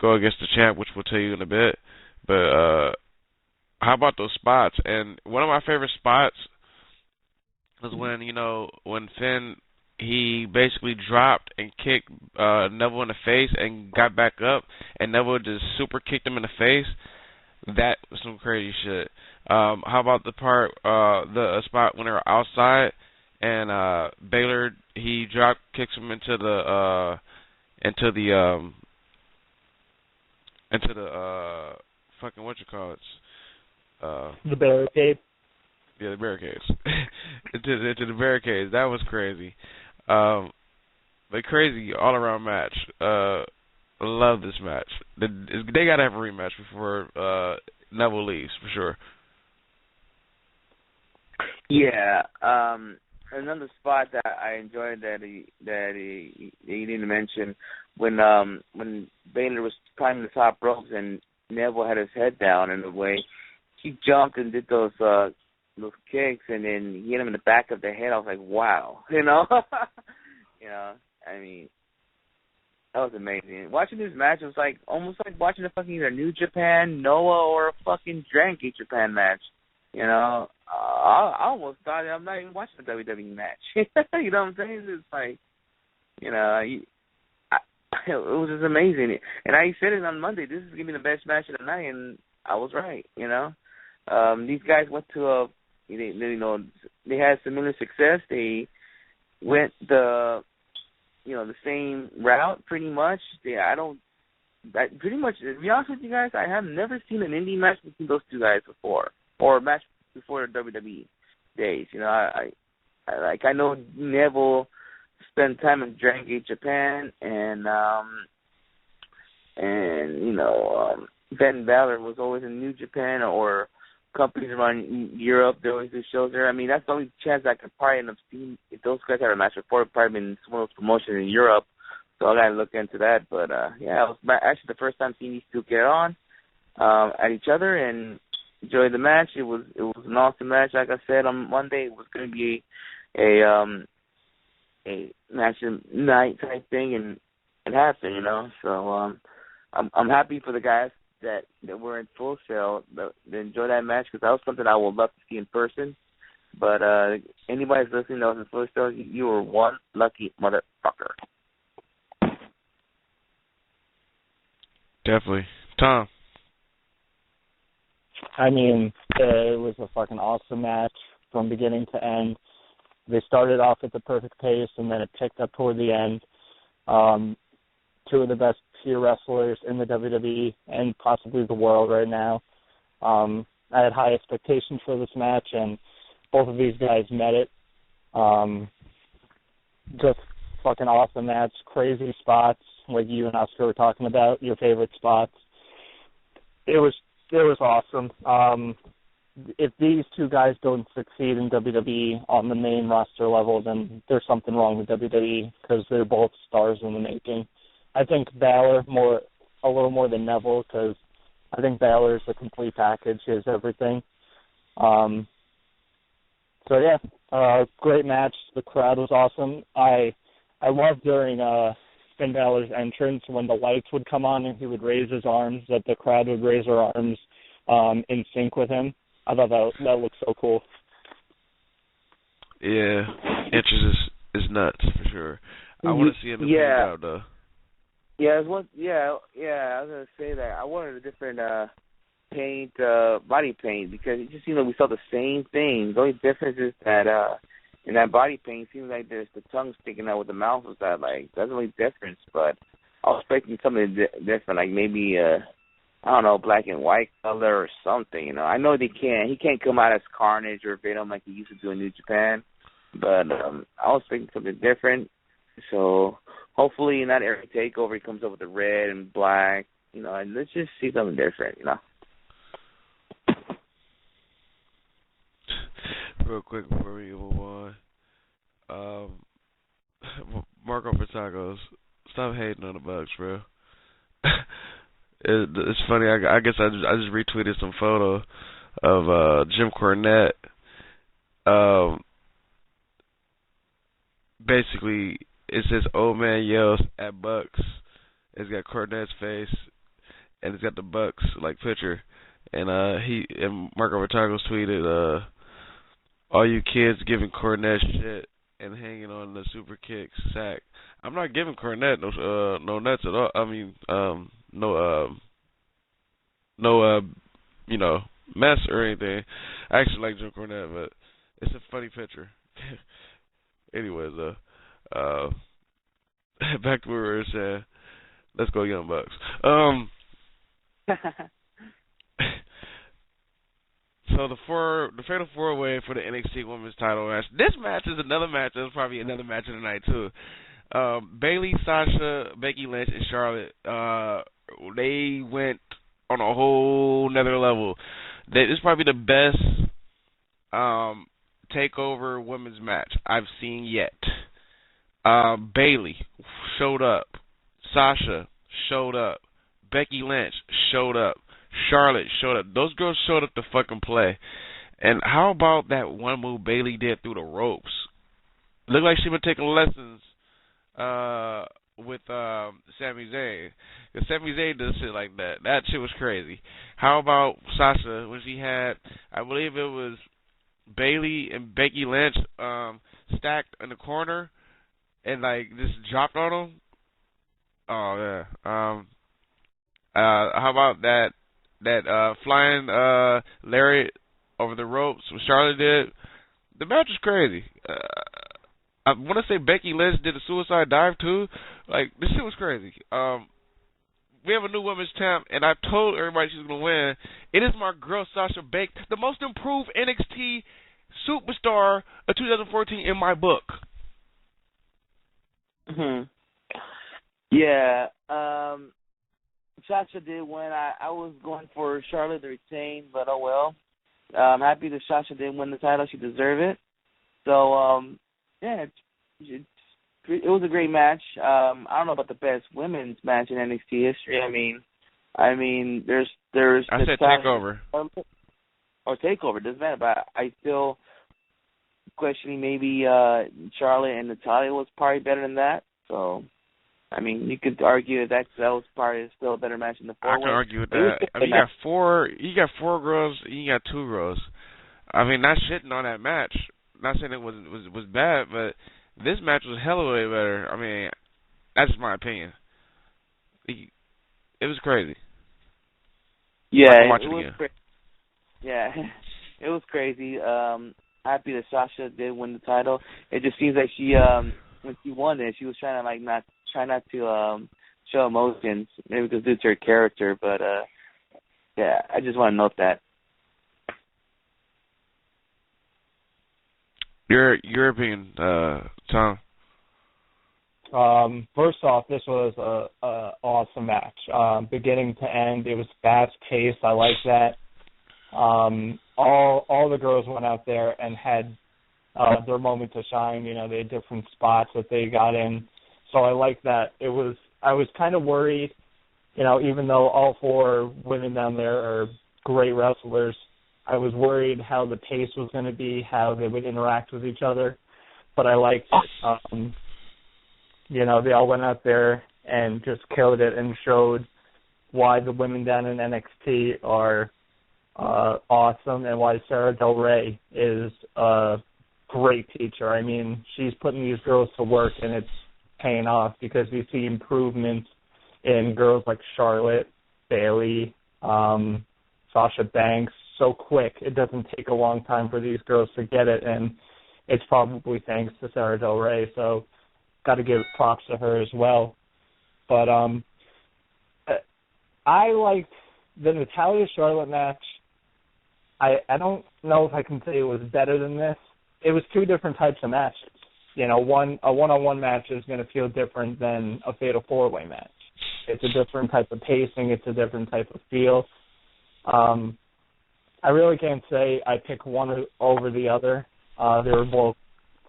go against the champ, which we'll tell you in a bit. But how about those spots? And one of my favorite spots was when Finn, he basically dropped and kicked Neville in the face and got back up, and Neville just super kicked him in the face. That was some crazy shit. How about the spot when they were outside and Balor, he kicks him into the fucking the barricade. Yeah, the barricades. into the barricades. That was crazy. But crazy all-around match. I love this match. They got to have a rematch before Neville leaves, for sure. Yeah. Another spot that I enjoyed that he didn't mention, when Baylor was climbing the top ropes and Neville had his head down in a way, he jumped and did those kicks, and then he hit him in the back of the head. I was like, wow, I mean, that was amazing. Watching this match was like almost like watching a fucking either New Japan, Noah, or a fucking Dragon Gate Japan match. I almost thought I'm not even watching a WWE match. You know what I'm saying? It's like, it was just amazing. And I said it on Monday, this is going to be the best match of the night, and I was right, These guys went to they had similar success. They went the same route pretty much. To be honest with you guys, I have never seen an indie match between those two guys before, or a match before the WWE days. I know Neville spent time in Dragon Gate Japan, and Ben Balor was always in New Japan or companies around Europe. They always do shows there. I mean, that's the only chance I could probably end up seeing. If those guys had a match before, it'd probably been one of those promotions in Europe. So I got to look into that. But, it was actually the first time seeing these two get on at each other and enjoy the match. It was an awesome match. Like I said on Monday, it was going to be a match of night type thing, and it happened, So I'm happy for the guys that were in Full Sail that enjoy that match, because that was something I would love to see in person. But anybody who's listening that was in Full Sail, you were one lucky motherfucker. Definitely. Tom? I mean, it was a fucking awesome match from beginning to end. They started off at the perfect pace, and then it picked up toward the end. Two of the best pure wrestlers in the WWE and possibly the world right now. I had high expectations for this match, and both of these guys met it. Just fucking awesome match. Crazy spots, like you and Oscar were talking about, your favorite spots. It was awesome. if these two guys don't succeed in WWE on the main roster level, then there's something wrong with WWE because they're both stars in the making. I think Balor a little more than Neville because I think Balor's a complete package. He has everything. Great match. The crowd was awesome. I loved during Finn Balor's entrance when the lights would come on and he would raise his arms, that the crowd would raise their arms in sync with him. I thought that looked so cool. Yeah, entrance is nuts for sure. I want to see him in the crowd though. Yeah, I was gonna say that I wanted a different paint, body paint, because it just seems like we saw the same thing. The only difference is that in that body paint, it seems like there's the tongue sticking out with the mouth. Was that like that's the only difference? But I was expecting something different, like maybe I don't know, black and white color or something. You know, I know he can't come out as Carnage or Venom like he used to do in New Japan, but I was expecting something different. So hopefully in that area takeover, he comes up with the red and black. You know, and let's just see something different. You know. Real quick before we move on, Marco Patagos, stop hating on the Bucks, bro. It's funny. I guess I just retweeted some photo of Jim Cornette. Basically, it says "Old Man Yells at Bucks." It's got Cornette's face, and it's got the Bucks like picture. And Marco Patagos tweeted, all you kids giving Cornette shit and hanging on the super kick sack. I'm not giving Cornette no nuts at all. I mean, no mess or anything. I actually like Jim Cornette, but it's a funny picture. Anyways, back to where we were saying, let's go Young Bucks. So the Fatal 4-Way for the NXT Women's Title match. This match is another match. There's probably another match of the night too. Bayley, Sasha, Becky Lynch, and Charlotte. They went on a whole nother level. This is probably the best takeover women's match I've seen yet. Bayley showed up. Sasha showed up. Becky Lynch showed up. Charlotte showed up. Those girls showed up to fucking play. And how about that one move Bayley did through the ropes? Looked like she been taking lessons with Sami Zayn. Because Sami Zayn does shit like that. That shit was crazy. How about Sasha when she had, I believe it was Bayley and Becky Lynch stacked in the corner and like just dropped on them? Oh yeah. How about that flying lariat over the ropes what Charlotte did? The match was crazy. I want to say Becky Lynch did a suicide dive too. Like, this shit was crazy. We have a new women's champ, and I told everybody she's going to win. It is my girl Sasha Banks, the most improved NXT superstar of 2014 in my book. Yeah. Sasha did win. I was going for Charlotte to retain, but oh well. I'm happy that Sasha did win the title. She deserved it. So, yeah, it was a great match. I don't know about the best women's match in NXT history. I mean, there's. I said Takeover. Or Takeover, doesn't matter. But I still questioning maybe Charlotte and Natalya was probably better than that. So, I mean, you could argue that was probably still a better match in the four-way. I can argue with that. I mean, you got four girls, you got two girls. I mean, not shitting on that match. Not saying it was bad, but this match was hella way better. I mean, that's just my opinion. It was crazy. Yeah, I can watch it again. Yeah, it was crazy. Happy that Sasha did win the title. It just seems like she, when she won it, she was trying to try not to show emotions, maybe because it's her character. But yeah, I just want to note that. Your opinion, Tom? First off, this was a awesome match. Beginning to end, it was fast paced. I like that. All the girls went out there and had their moment to shine. You know, they had different spots that they got in. So I like that. I was kind of worried, you know, even though all 4 women down there are great wrestlers, I was worried how the pace was going to be, how they would interact with each other. But I liked it. You know, they all went out there and just killed it and showed why the women down in NXT are awesome and why Sarah Del Rey is a great teacher. I mean, she's putting these girls to work and it's paying off because we see improvements in girls like Charlotte, Bayley, Sasha Banks so quick. It doesn't take a long time for these girls to get it, and it's probably thanks to Sarah Del Rey. So got to give props to her as well. But I liked the Natalya Charlotte match. I don't know if I can say it was better than this. It was 2 different types of matches. You know, a one-on-one match is going to feel different than a fatal 4-way match. It's a different type of pacing. It's a different type of feel. I really can't say I pick one over the other. They were both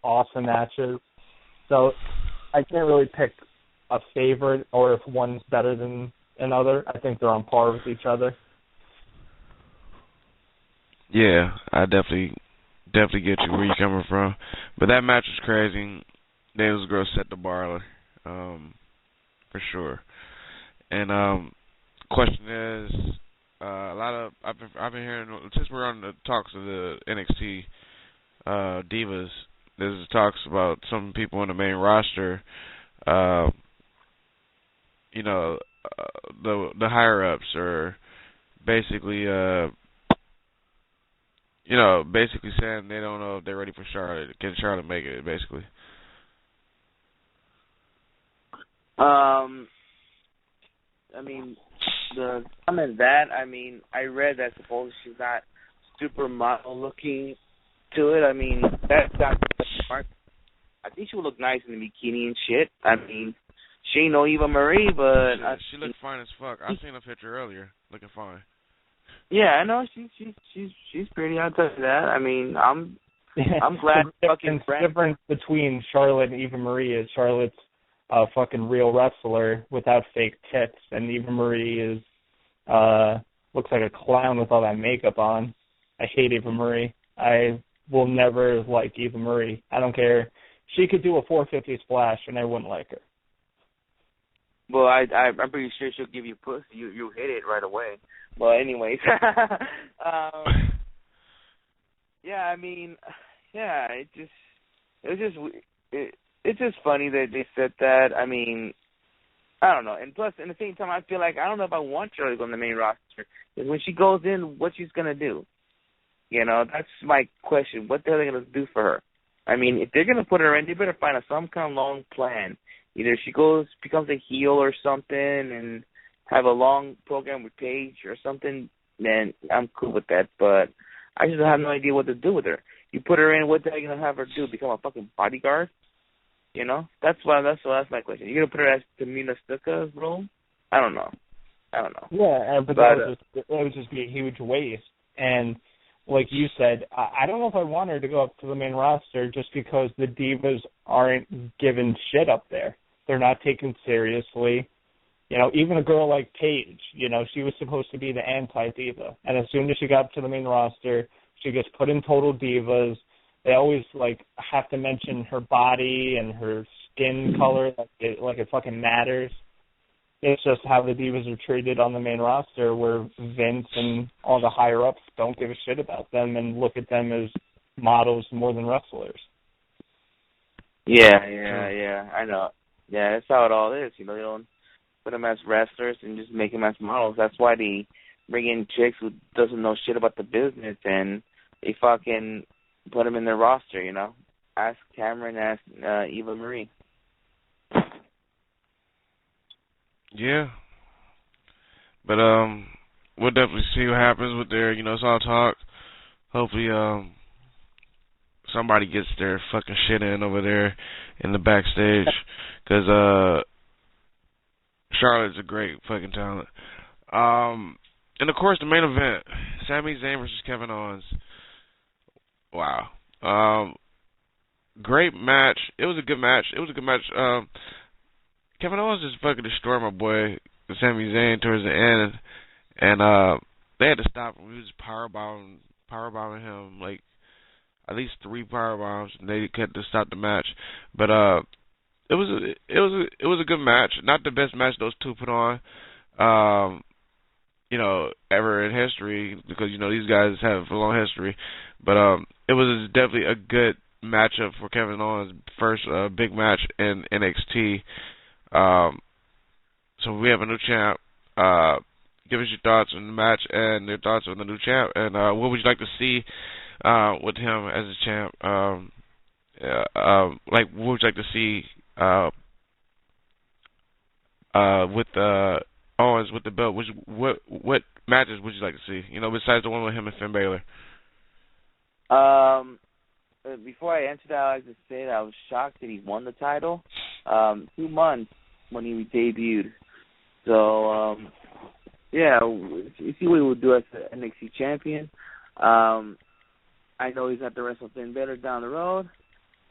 awesome matches. So I can't really pick a favorite or if one's better than another. I think they're on par with each other. Yeah, I definitely get you where you're coming from. But that match was crazy. Those girls set the bar, for sure. And question is, I've been hearing, since we're on the talks of the NXT divas, there's talks about some people on the main roster, you know, the higher ups are basically you know, basically saying they don't know if they're ready for Charlotte. Can Charlotte make it, basically? I mean, the comment that, I mean, I read that supposedly she's not super model looking to it. I mean, that's not smart. I think she would look nice in the bikini and shit. I mean, she ain't no Eva Marie, but she looked fine as fuck. I seen a picture earlier, looking fine. Yeah, I know she's pretty. I'll tell you that. I mean, I'm glad. The difference between Charlotte and Eva Marie is Charlotte's a fucking real wrestler without fake tits, and Eva Marie is looks like a clown with all that makeup on. I hate Eva Marie. I will never like Eva Marie. I don't care. She could do a 450 splash, and I wouldn't like her. Well, I'm pretty sure she'll give you pussy. You hit it right away. Well, anyways, yeah. I mean, yeah. It's just funny that they said that. I mean, I don't know. And plus, at the same time, I feel like I don't know if I want Charlie to go on the main roster. Because when she goes in, what she's gonna do? You know, that's my question. What the hell are they gonna do for her? I mean, if they're gonna put her in, they better find some kind of long plan. Either she becomes a heel or something, and have a long program with Paige or something, then I'm cool with that. But I just have no idea what to do with her. You put her in, what the hell are you gonna have her do? Become a fucking bodyguard? You know? That's my question. You're gonna put her as Tamina Snuka's role? I don't know. Yeah, but that would just be a huge waste. And like you said, I don't know if I want her to go up to the main roster just because the divas aren't given shit up there. They're not taken seriously. You know, even a girl like Paige, you know, she was supposed to be the anti-diva. And as soon as she got up to the main roster, she gets put in Total Divas. They always, like, have to mention her body and her skin color like it fucking matters. It's just how the divas are treated on the main roster where Vince and all the higher-ups don't give a shit about them and look at them as models more than wrestlers. Yeah, I know. Yeah, that's how it all is. You know, they don't put them as wrestlers and just make them as models. That's why they bring in chicks who doesn't know shit about the business and they fucking put them in their roster, you know. Ask Cameron, ask Eva Marie. Yeah. But we'll definitely see what happens with their, you know, it's all talk. Hopefully somebody gets their fucking shit in over there in the backstage. Because Charlotte's a great fucking talent. And, of course, the main event, Sami Zayn versus Kevin Owens. Wow. Great match. It was a good match. Kevin Owens just fucking destroyed my boy Sami Zayn towards the end. And they had to stop him. He was powerbombing him, like, at least 3 powerbombs, and they had to stop the match. But it was a good match. Not the best match those two put on, ever in history, because these guys have a long history. But it was definitely a good matchup for Kevin Owens' first big match in NXT. So we have a new champ. Give us your thoughts on the match and your thoughts on the new champ, and what would you like to see with him as a champ? What would you like to see with Owens with the belt? What matches would you like to see? Besides the one with him and Finn Balor. Before I answer that, I like to say that I was shocked that he won the title 2 months when he debuted. So, see what he will do as the NXT champion. I know he's not to wrestle Finn Balor down the road,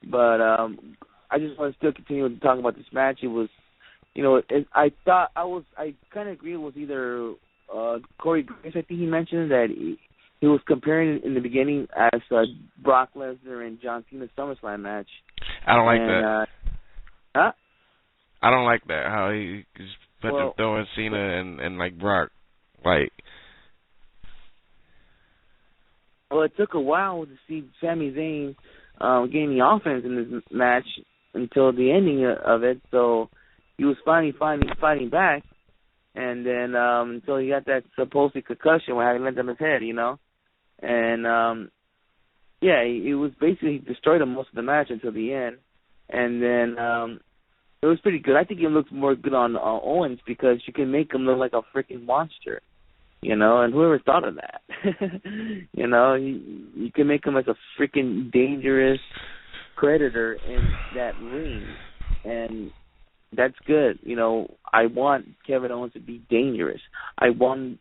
but I just want to still continue to talk about this match. It was, I kind of agree it was either Corey Graves. I think he mentioned that he was comparing in the beginning as Brock Lesnar and John Cena's SummerSlam match. I don't like that. Huh? I don't like that, how he just put them throwing Cena and like Brock. Like, well, it took a while to see Sami Zayn getting the offense in this match until the ending of it. So he was finally fighting back, and then until he got that supposed concussion where he landed on his head, and he was basically destroyed him most of the match until the end, and then it was pretty good. I think it looks more good on Owens because you can make him look like a freaking monster, and whoever thought of that? You can make him like a freaking dangerous predator in that ring, and that's good. I want Kevin Owens to be dangerous. I want,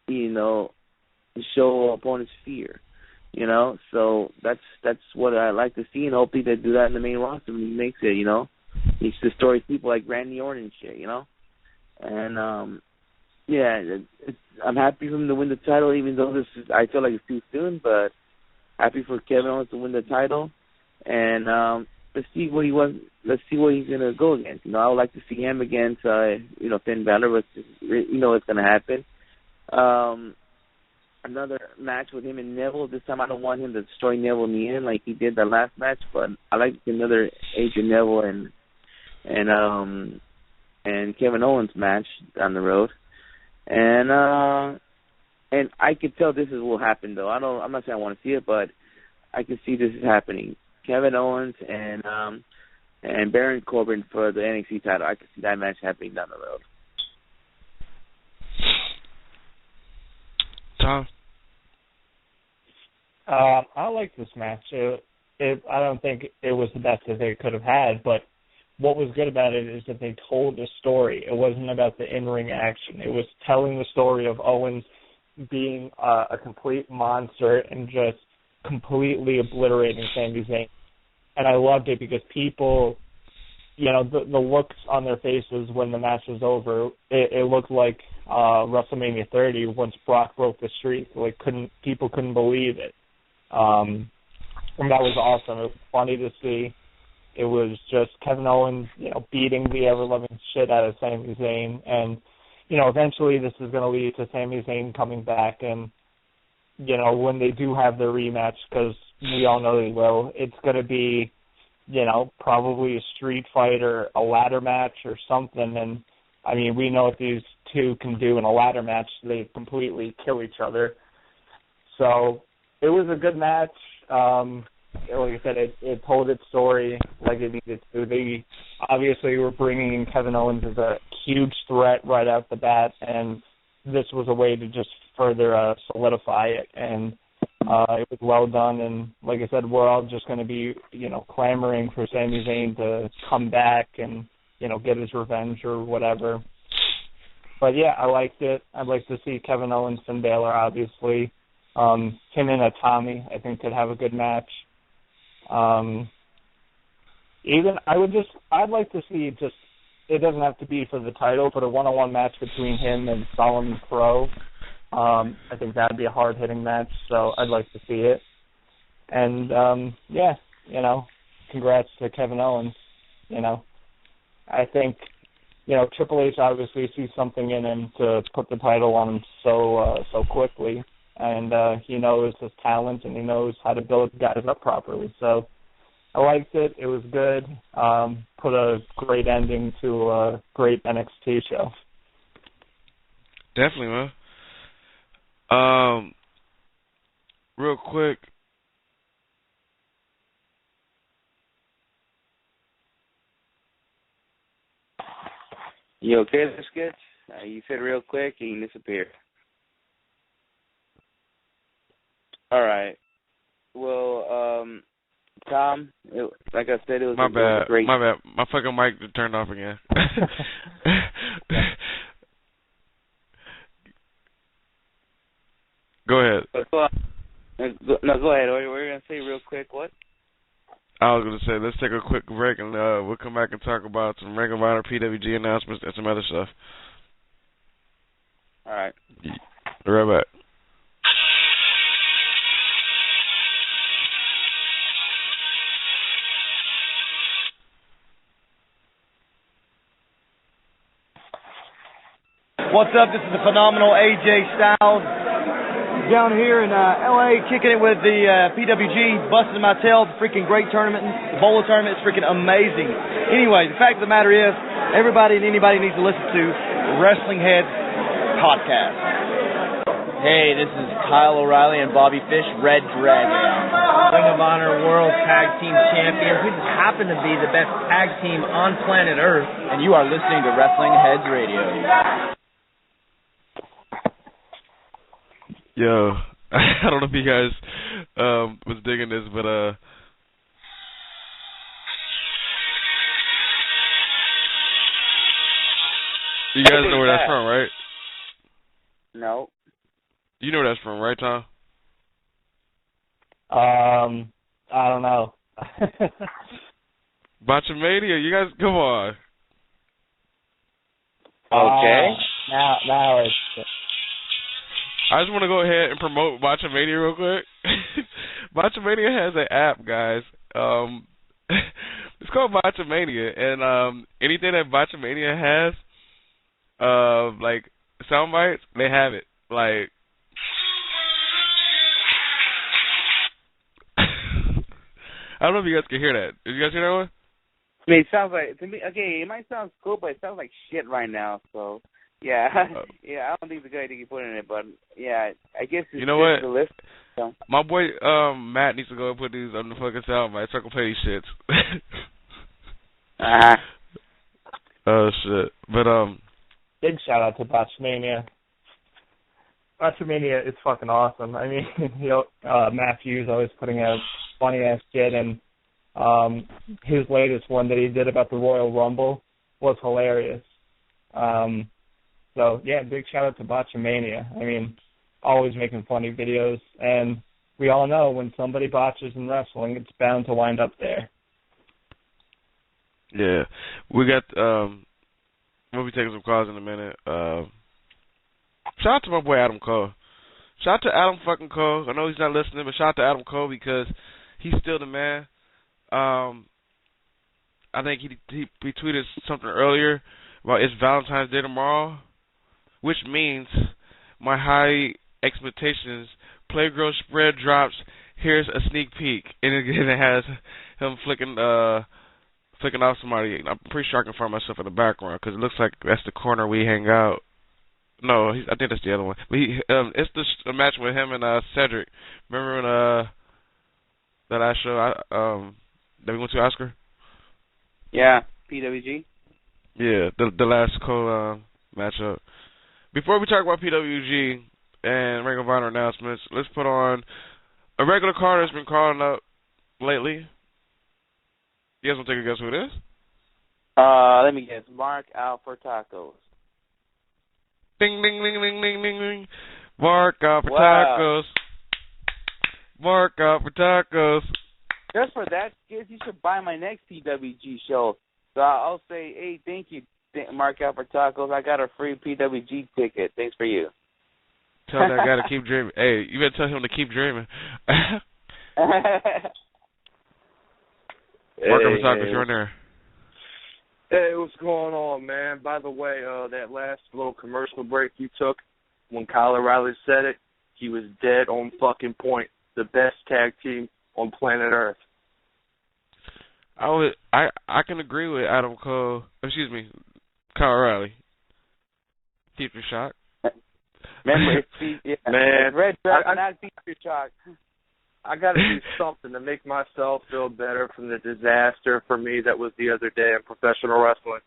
to show opponents fear, so that's what I like to see, and hopefully they do that in the main roster when he makes it, He destroys people like Randy Orton and shit, and I'm happy for him to win the title, even though I feel like it's too soon, but happy for Kevin Owens to win the title, and let's see what he's gonna go against. I would like to see him against Finn Balor, but it's gonna happen. Another match with him and Neville. This time I don't want him to destroy Neville in the end like he did the last match, but I like another Adrian Neville and Kevin Owens match down the road. And I can tell this is what will happen though. I'm not saying I want to see it, but I can see this is happening. Kevin Owens and Baron Corbin for the NXT title. I can see that match happening down the road. Tom? I like this match. I don't think it was the best that they could have had, but what was good about it is that they told a story. It wasn't about the in-ring action. It was telling the story of Owens being a complete monster and just completely obliterating Sami Zayn. And I loved it because people, the looks on their faces when the match was over, it looked like WrestleMania 30 once Brock broke the streak. People couldn't believe it. And that was awesome. It was funny to see. It was just Kevin Owens, beating the ever-loving shit out of Sami Zayn. And, eventually this is going to lead to Sami Zayn coming back. And, when they do have their rematch, because we all know they will, it's going to be, probably a street fight or a ladder match or something. And, I mean, we know what these two can do in a ladder match. They completely kill each other. So it was a good match. Like I said, it told its story like it needed to. They obviously were bringing in Kevin Owens as a huge threat right out the bat, and this was a way to just further solidify it. And it was well done. And like I said, we're all just going to be, clamoring for Sami Zayn to come back and, get his revenge or whatever. But yeah, I liked it. I'd like to see Kevin Owens and Baylor, obviously. Him and Tommy, I think, could have a good match. I'd like to see just, it doesn't have to be for the title, but a one-on-one match between him and Solomon Crow. I think that would be a hard-hitting match, so I'd like to see it. And, congrats to Kevin Owens. I think, Triple H obviously sees something in him to put the title on him so quickly. And he knows his talent, and he knows how to build guys up properly. So I liked it. It was good. Put a great ending to a great NXT show. Definitely, man. Real quick. You okay, this sketch? You said real quick and you disappeared. All right. Well, Tom, like I said, it was my bad. Great. My bad. My fucking mic turned off again. Go ahead. Go ahead. What were you going to say real quick? What? I was going to say, let's take a quick break, and we'll come back and talk about some Ring of Honor, PWG announcements, and some other stuff. All right. Be right back. What's up? This is the phenomenal AJ Styles down here in LA, kicking it with the PWG, busting my tail. Freaking great tournament. The Bola tournament is freaking amazing. Anyway, the fact of the matter is, everybody and anybody needs to listen to Wrestling Heads podcast. Hey, this is Kyle O'Reilly and Bobby Fish, Red Dragon, Ring of Honor World Tag Team Champions. We just happen to be the best tag team on planet Earth, and you are listening to Wrestling Heads Radio. Yo, I don't know if you guys was digging this, but you guys know where that's from, right? No. You know where that's from, right, Tom? I don't know. Botchamania, you guys, come on. Okay. Now it's... I just want to go ahead and promote Botchamania real quick. Botchamania has an app, guys. It's called Botchamania, and anything that Botchamania has, like sound bites, they have it. Like, I don't know if you guys can hear that. Did you guys hear that one? I mean, it sounds like, to me, okay, it might sound cool, but it sounds like shit right now, so... Yeah, yeah. I don't think it's a good idea to put in it, but yeah, I guess it's you know what? The list. So. My boy Matt needs to go and put these on the fucking sound bites so I can play these shits. Oh shit! But big shout out to Botchamania. Botchamania is fucking awesome. I mean, Matthew's always putting out funny ass shit, and his latest one that he did about the Royal Rumble was hilarious. So, yeah, big shout-out to Botchamania. I mean, always making funny videos. And we all know when somebody botches in wrestling, it's bound to wind up there. Yeah. We got, we'll be taking some calls in a minute. Shout out to my boy Adam Cole. Shout out to Adam fucking Cole. I know he's not listening, but shout out to Adam Cole because he's still the man. I think he tweeted something earlier about it's Valentine's Day tomorrow, which means my high expectations. Playgirl spread drops. Here's a sneak peek, and it has him flicking off somebody. I'm pretty sure I can find myself in the background because it looks like that's the corner we hang out. No, I think that's the other one. But it's the match with him and Cedric. Remember when that last show that we went to Oscar? Yeah, PWG. Yeah, the last matchup. Before we talk about PWG and Ring of Honor announcements, let's put on a regular card that's been calling up lately. You guys want to take a guess who it is? Let me guess. Mark Out for Tacos. Ding, ding, ding, ding, ding, ding, ding. Mark out for Wow. tacos. Mark out for tacos. Just for that, kids, you should buy my next PWG show. So I'll say, hey, thank you, Mark out for tacos. I got a free PWG ticket. Thanks for you. Tell that guy to keep dreaming. Hey, you better tell him to keep dreaming. Mark out for tacos, you're in there. Hey, what's going on, man? By the way, that last little commercial break you took, when Kyle O'Reilly said it, he was dead on fucking point. The best tag team on planet Earth. I can agree with Adam Cole. Excuse me, Kyle O'Reilly. Feature shock. Remember, man, Red Dragon, not feature shock. I got to do something to make myself feel better from the disaster for me that was the other day in professional wrestling.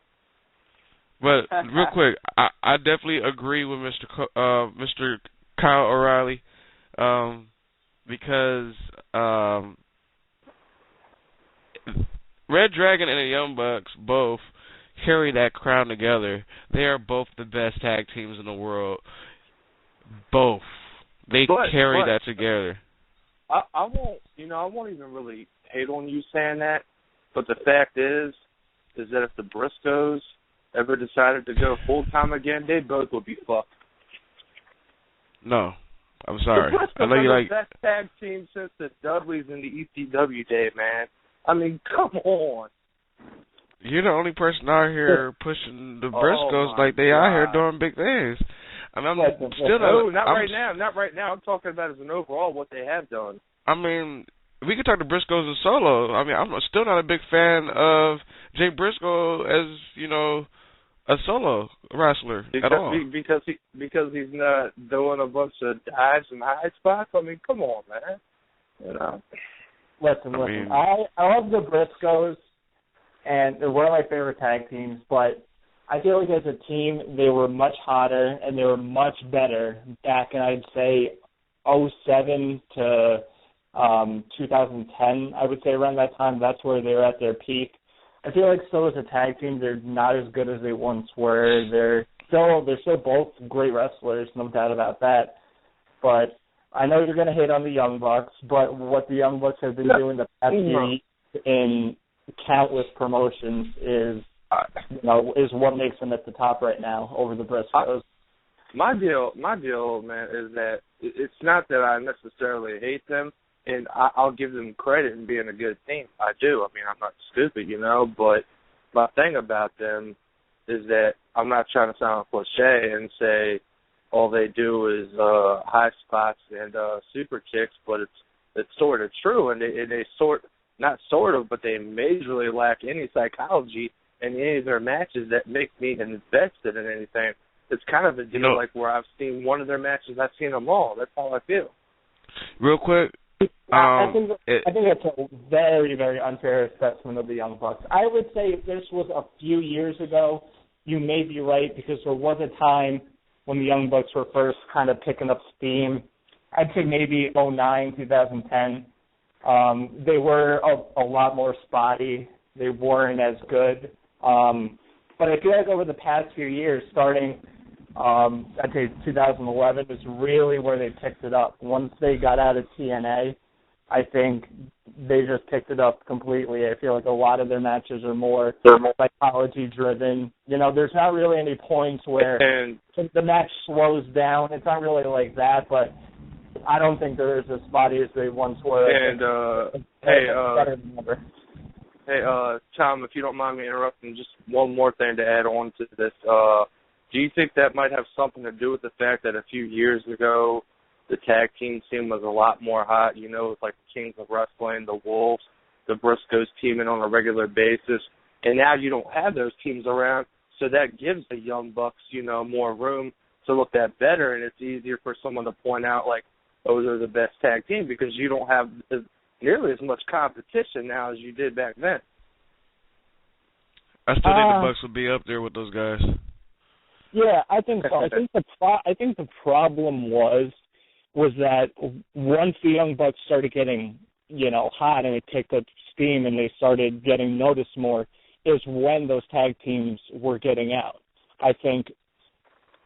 But real quick, I definitely agree with Mr. Kyle O'Reilly, because Red Dragon and the Young Bucks both carry that crown together. They are both the best tag teams in the world. Both. They carry that together. I won't even really hate on you saying that, but the fact is that if the Briscoes ever decided to go full-time again, they both would be fucked. No. I'm sorry. The Briscoes I know you are like the best tag team since the Dudleys in the ECW day, man. I mean, come on. You're the only person out here pushing the Briscoes like they out here doing big things. I mean, I'm still not right now. Not right now. I'm talking about as an overall what they have done. I mean, we could talk to Briscoes as solo. I mean, I'm still not a big fan of Jay Briscoe as, a solo wrestler at all. Because he's not doing a bunch of dives and high spots. I mean, come on, man. Listen. I love the Briscoes, and they're one of my favorite tag teams, but I feel like as a team, they were much hotter and they were much better back in, I'd say, 2007 to 2010, I would say around that time. That's where they were at their peak. I feel like still as a tag team, they're not as good as they once were. They're still both great wrestlers, no doubt about that. But I know you're going to hate on the Young Bucks, but what the Young Bucks have been doing the past few weeks in countless promotions is what makes them at the top right now over the Briscoes. My deal, man, is that it's not that I necessarily hate them, and I'll give them credit in being a good team. I do. I mean, I'm not stupid, but my thing about them is that I'm not trying to sound cliche and say all they do is high spots and super kicks, but it's sort of true, and they but they majorly lack any psychology in any of their matches that make me invested in anything. It's kind of a deal like where I've seen one of their matches, I've seen them all. That's how I feel. Real quick, I think that's a very, very unfair assessment of the Young Bucks. I would say if this was a few years ago, you may be right, because there was a time when the Young Bucks were first kind of picking up steam. I'd say maybe 2009, 2010. They were a lot more spotty. They weren't as good. But I feel like over the past few years, starting, I'd say 2011 is really where they picked it up. Once they got out of TNA, I think they just picked it up completely. I feel like a lot of their matches are more psychology-driven. There's not really any points where the match slows down. It's not really like that, but I don't think they're as spotty as they once were. And, Hey, Tom, if you don't mind me interrupting, just one more thing to add on to this. Do you think that might have something to do with the fact that a few years ago the tag team scene was a lot more hot? It's like the Kings of Wrestling, the Wolves, the Briscoes teaming on a regular basis. And now you don't have those teams around, so that gives the Young Bucks, more room to look that better, and it's easier for someone to point out, like, oh, they're the best tag team, because you don't have nearly as much competition now as you did back then. I still think the Bucks would be up there with those guys. Yeah, I think so. I think the problem was that once the Young Bucks started getting, hot and it picked up steam and they started getting noticed more, is when those tag teams were getting out. I think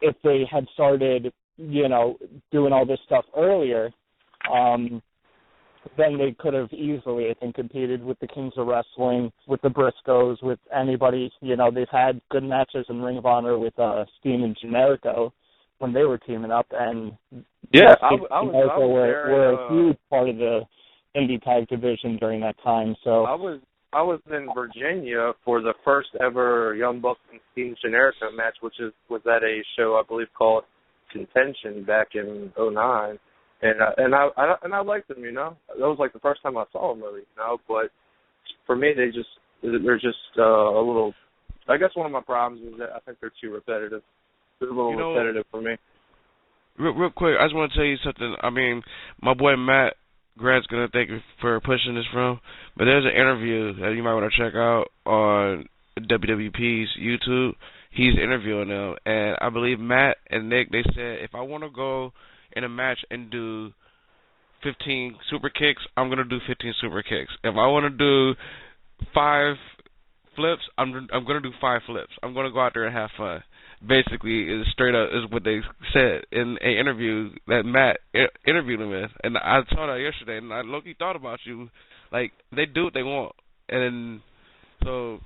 if they had started, doing all this stuff earlier, then they could have easily, I think, competed with the Kings of Wrestling, with the Briscoes, with anybody. They've had good matches in Ring of Honor with Steen and Generico when they were teaming up, and Generico were a huge part of the indie tag division during that time. So I was in Virginia for the first ever Young Bucks and Steen Generico match, which was at a show I believe called Contention back in '09. And I liked them, That was like the first time I saw them, really, But for me, they're just a little. I guess one of my problems is that I think they're too repetitive. They're a little repetitive for me. Real quick, I just want to tell you something. I mean, my boy Matt Grant's gonna thank you for pushing this from, but there's an interview that you might want to check out on WWP's YouTube. He's interviewing them, and I believe Matt and Nick, they said, if I want to go in a match and do 15 super kicks, I'm going to do 15 super kicks. If I want to do 5 flips, I'm going to do 5 flips. I'm going to go out there and have fun. Basically, is straight up is what they said in an interview that Matt interviewed him with. And I saw that yesterday, and I low-key thought about you. Like, they do what they want. And so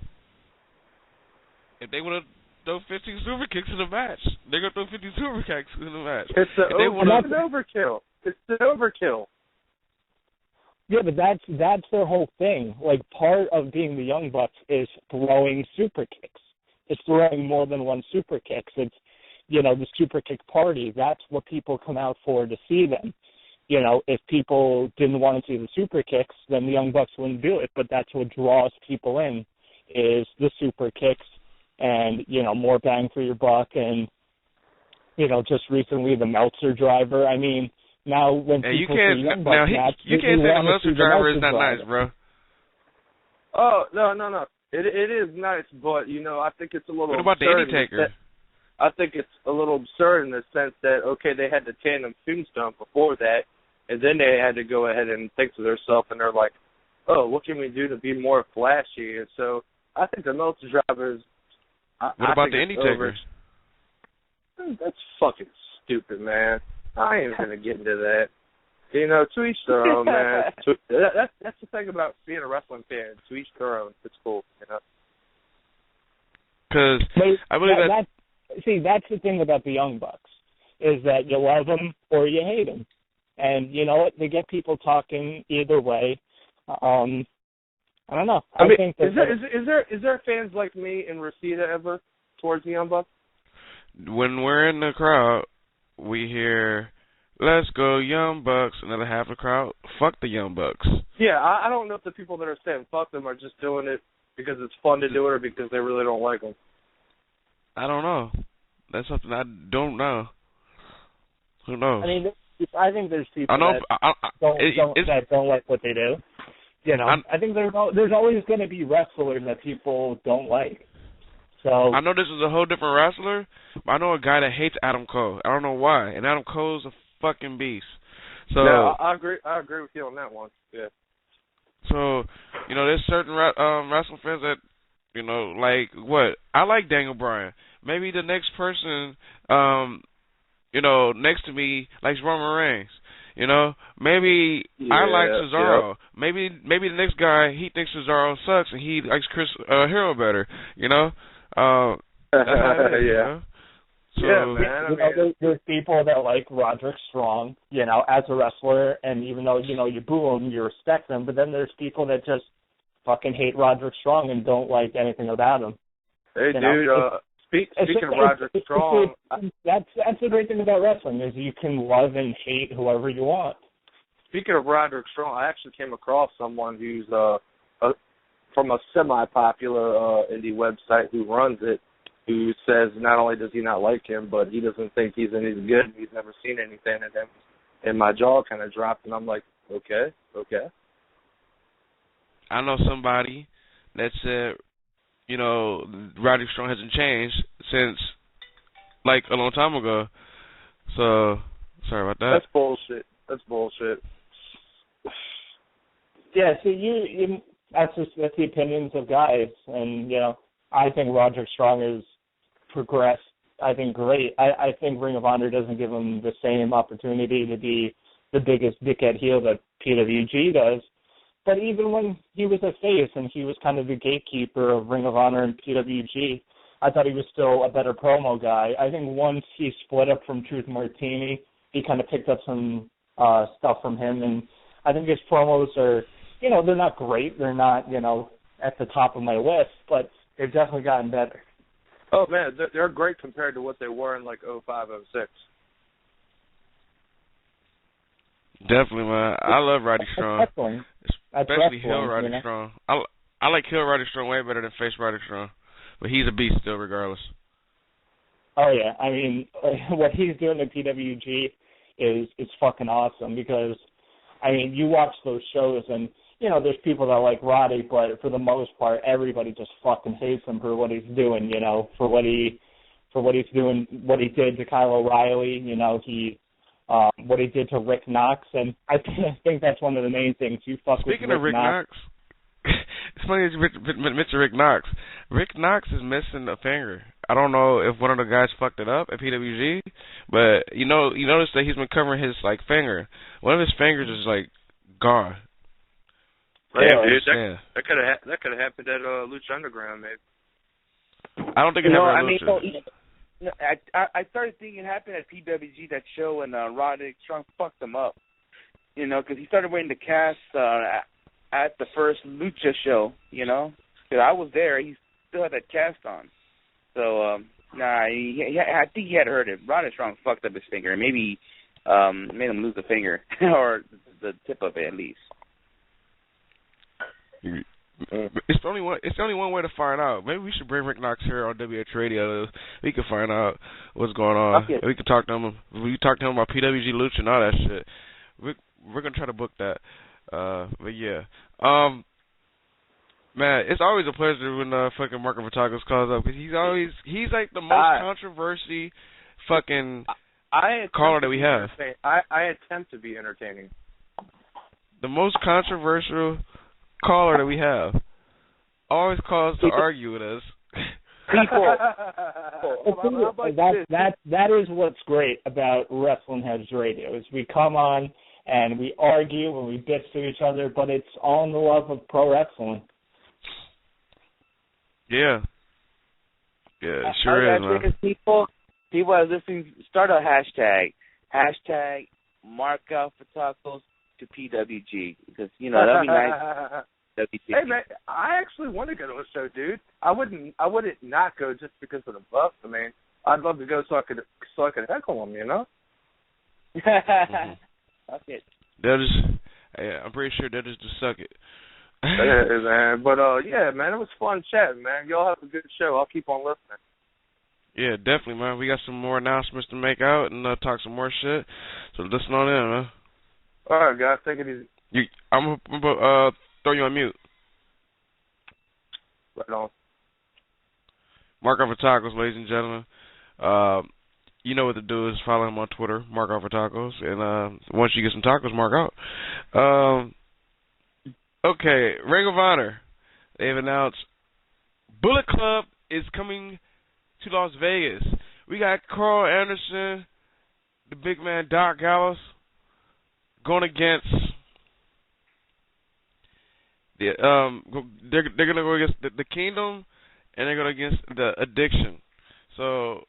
if they want to throw 15 super kicks in the match, they're going to throw 15 super kicks in the match. It's an overkill. It's an overkill. Yeah, but that's their whole thing. Like, part of being the Young Bucks is throwing super kicks. It's throwing more than one super kicks. It's, the super kick party. That's what people come out for, to see them. If people didn't want to see the super kicks, then the Young Bucks wouldn't do it. But that's what draws people in, is the super kicks and, more bang for your buck. And, just recently the Meltzer driver. I mean, now when people see Young Bucks match, you can't say the Meltzer driver is not nice, bro. Oh, no. It is nice, but, I think it's a little What about the Indy Taker? I think it's a little absurd in the sense that, okay, they had the tandem tombstone before that, and then they had to go ahead and think to themselves, and they're like, oh, what can we do to be more flashy? And so I think the Meltzer driver is... What about the Indy Taker? That's fucking stupid, man. I ain't going to get into that. To each their own, man. That's the thing about being a wrestling fan. To each their own. It's cool, Because I believe that's the thing about the Young Bucks, is that you love them or you hate them. And you know what? They get people talking either way. I don't know. I mean, is there fans like me in Reseda ever towards the Young Bucks? When we're in the crowd, we hear, "Let's go Young Bucks," and then half the crowd, "Fuck the Young Bucks." Yeah, I don't know if the people that are saying fuck them are just doing it because it's fun to do it or because they really don't like them. I don't know. That's something I don't know. Who knows? I mean, I think there's people that don't like what they do. I think there's always going to be wrestlers that people don't like. So I know this is a whole different wrestler, but I know a guy that hates Adam Cole. I don't know why, and Adam Cole's a fucking beast. So yeah, I agree with you on that one. Yeah. So there's certain wrestling fans that like what I like Daniel Bryan. Maybe the next person next to me likes Roman Reigns. Maybe I like Cesaro. Yeah. Maybe the next guy, he thinks Cesaro sucks and he likes Chris Hero better. That's how it is, yeah. So, yeah, man. There's people that like Roderick Strong, as a wrestler, and even though you boo him, you respect him. But then there's people that just fucking hate Roderick Strong and don't like anything about him. Hey, dude. Speaking of Roderick Strong, that's the great thing about wrestling, is you can love and hate whoever you want. Speaking of Roderick Strong, I actually came across someone who's from a semi-popular indie website who runs it, who says not only does he not like him, but he doesn't think he's any good. He's never seen anything in him. And my jaw kind of dropped, and I'm like, okay. I know somebody that said, Roderick Strong hasn't changed since, like, a long time ago. So, sorry about that. That's bullshit. Yeah, see, that's the opinions of guys. And, I think Roderick Strong has progressed I think, great. I think Ring of Honor doesn't give him the same opportunity to be the biggest dickhead heel that PWG does. But even when he was a face and he was kind of the gatekeeper of Ring of Honor and PWG, I thought he was still a better promo guy. I think once he split up from Truth Martini, he kind of picked up some stuff from him. And I think his promos are, they're not great. They're not, at the top of my list, but they've definitely gotten better. Oh, man, they're great compared to what they were in, like, 05, 06. Definitely, man. I love Roddy Strong. Especially heel Roddy Strong. I like heel Roddy Strong way better than face Roddy Strong. But he's a beast still, regardless. Oh, yeah. I mean, what he's doing at PWG is fucking awesome because, I mean, you watch those shows and, there's people that like Roddy, but for the most part, everybody just fucking hates him for what he's doing, for what he's doing, what he did to Kyle O'Reilly, what he did to Rick Knox, and I think that's one of the main things. Speaking of Rick Knox, it's funny you mentioned Rick Knox. Rick Knox is missing a finger. I don't know if one of the guys fucked it up at PWG, but you notice that he's been covering his finger. One of his fingers is gone. Yeah, dude, that could have happened at Lucha Underground, maybe. I don't think it happened at Lucha. I started thinking it happened at PWG, that show, when Roderick Strong fucked him up. Because he started wearing the cast at the first Lucha show, Because I was there. He still had that cast on. So, I think he had heard it. Roderick Strong fucked up his finger. Maybe made him lose the finger, or the tip of it at least. It's only one way to find out. Maybe we should bring Rick Knox here on WH Radio. We can find out what's going on. Okay. We can talk to him. We can talk to him about PWG Lucha and all that shit. We're gonna try to book that. But yeah, man, it's always a pleasure when fucking Marco Vitagos calls up, because he's like the most controversy fucking caller that we have. I attempt to be entertaining. The most controversial caller that we have. Always calls to argue with us. That is what's great about Wrestling Heads Radio, is we come on and we argue and we bitch to each other, but it's all in the love of pro wrestling. Yeah. Yeah, it sure is, man. People are listening, start a hashtag mark out for tacos to PWG, because, that'd be nice. Hey, man, I actually want to go to a show, dude. I wouldn't not go just because of the buff. I mean, I'd love to go so I could heckle them, Fuck it. I'm pretty sure they'll just suck it. Yeah, man. But yeah, man, it was fun chatting, man. Y'all have a good show. I'll keep on listening. Yeah, definitely, man. We got some more announcements to make out and talk some more shit. So listen on in, man. All right, guys, take it easy. I'm gonna throw you on mute. Right on. Mark Over Tacos, ladies and gentlemen. You know what to do is follow him on Twitter, Mark Over Tacos, and once you get some tacos, mark out. Okay, Ring of Honor. They've announced Bullet Club is coming to Las Vegas. We got Carl Anderson, the big man Doc Gallows, going against they're gonna go against the Kingdom, and they're going against the Addiction. So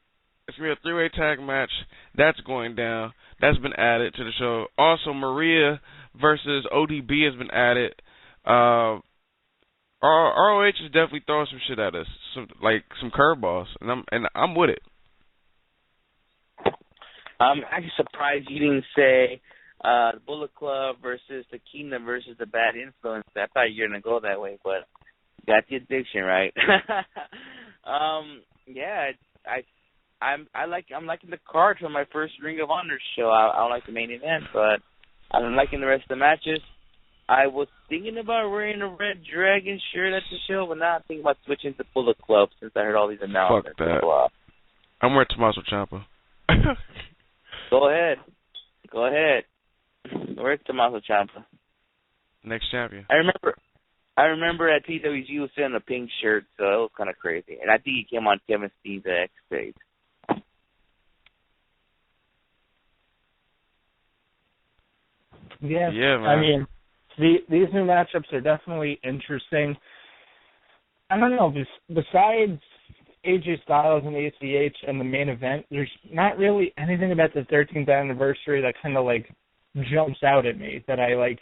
it's gonna be a three-way tag match. That's going down. That's been added to the show. Also, Maria versus ODB has been added. ROH is definitely throwing some shit at us, some curveballs, and I'm with it. I'm actually surprised you didn't say the Bullet Club versus the Kingdom versus the Bad Influence. I thought you were gonna go that way, but you got the Addiction right. Yeah, I'm liking the card for my first Ring of Honor show. I don't like the main event, but I'm liking the rest of the matches. I was thinking about wearing a Red Dragon shirt at the show, but now I'm thinking about switching to Bullet Club since I heard all these announcements. Fuck that. So, I'm wearing Tommaso Ciampa. Go ahead. Where's Tommaso Ciampa? Next champion. I remember at PWG he was in a pink shirt, so it was kind of crazy. And I think he came on Kevin Steen's X stage. Yeah, man. I mean, these new matchups are definitely interesting. I don't know, besides AJ Styles and ACH and the main event, there's not really anything about the 13th anniversary that kind of, like, jumps out at me that I, like,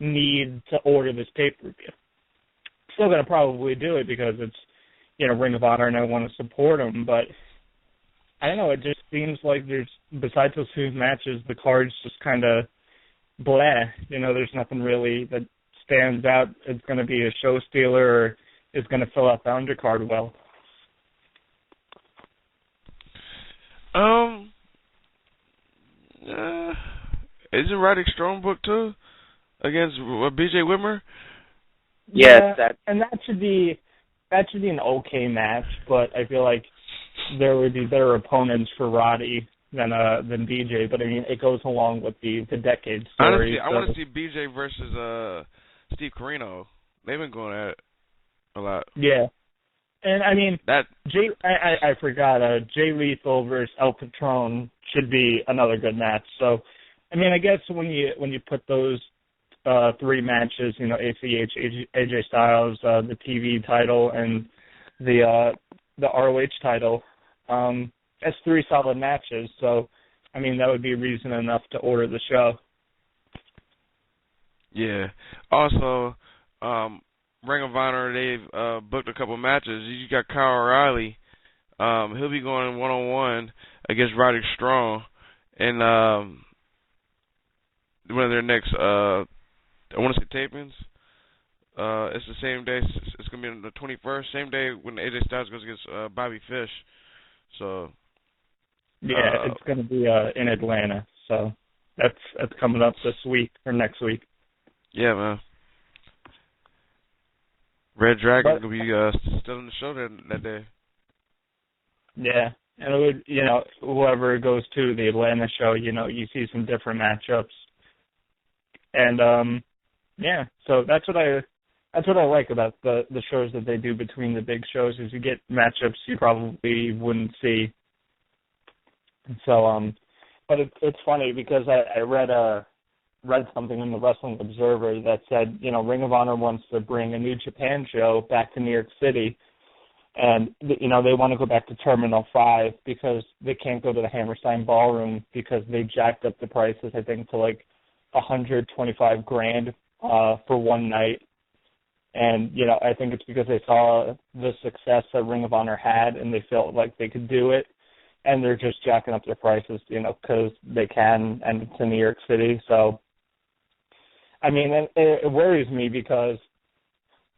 need to order this pay-per-view. Still going to probably do it because it's, Ring of Honor and I want to support them, but I don't know, it just seems like besides those two matches, the card's just kind of blah. There's nothing really that stands out. It's going to be a show stealer or is going to fill out the undercard well. Isn't Roderick Strong booked too against BJ Whitmer? Yes, and that should be an okay match, but I feel like there would be better opponents for Roddy than BJ. But I mean, it goes along with the decade story. Honestly, I want to see BJ versus Steve Corino. They've been going at it a lot. Yeah, and I mean that I forgot. Jay Lethal versus El Patron should be another good match. So, I mean, I guess when you put those three matches, ACH, AJ Styles, the TV title, and the ROH title, that's three solid matches. So, I mean, that would be reason enough to order the show. Yeah. Also, Ring of Honor, they've booked a couple matches. You got Kyle O'Reilly. He'll be going one-on-one against Roderick Strong in one of their next, I want to say tapings. It's the same day. It's going to be on the 21st, same day when AJ Styles goes against Bobby Fish. So, yeah, it's going to be in Atlanta. So that's coming up this week or next week. Yeah, man. Red Dragon will be still in the show that day. Yeah, and it would, whoever goes to the Atlanta show, you see some different matchups, and yeah, so that's what I like about the shows that they do between the big shows is you get matchups you probably wouldn't see. So, but it's funny because I read something in the Wrestling Observer that said, Ring of Honor wants to bring a New Japan show back to New York City, and, they want to go back to Terminal 5 because they can't go to the Hammerstein Ballroom because they jacked up the prices, I think, to like $125,000 for one night. And, I think it's because they saw the success that Ring of Honor had and they felt like they could do it. And they're just jacking up their prices, because they can, and it's in New York City. So, I mean, it worries me because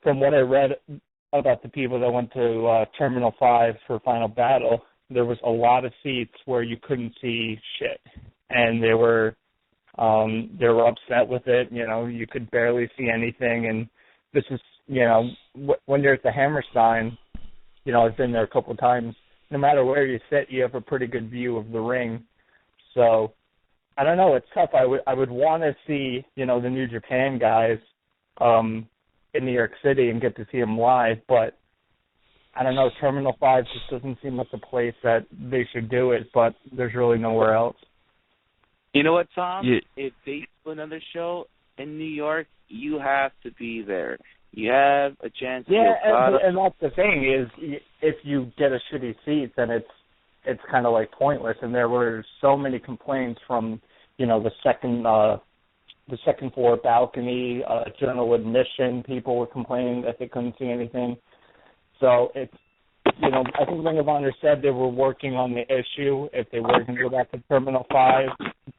from what I read about the people that went to Terminal 5 for Final Battle, there was a lot of seats where you couldn't see shit. And they were upset with it. You could barely see anything. And this is, when you're at the Hammerstein, I've been there a couple of times. No matter where you sit, you have a pretty good view of the ring. So, I don't know. It's tough. I would want to see, the New Japan guys in New York City and get to see them live. But, I don't know. Terminal 5 just doesn't seem like the place that they should do it. But there's really nowhere else. You know what, Tom? Yeah. If they do another show in New York, you have to be there. You have a chance to and that's the thing is, if you get a shitty seat, then it's kind of like pointless. And there were so many complaints from, the second floor balcony, general admission. People were complaining that they couldn't see anything. So it's, I think Ring of Honor said they were working on the issue if they were going to go back to Terminal 5.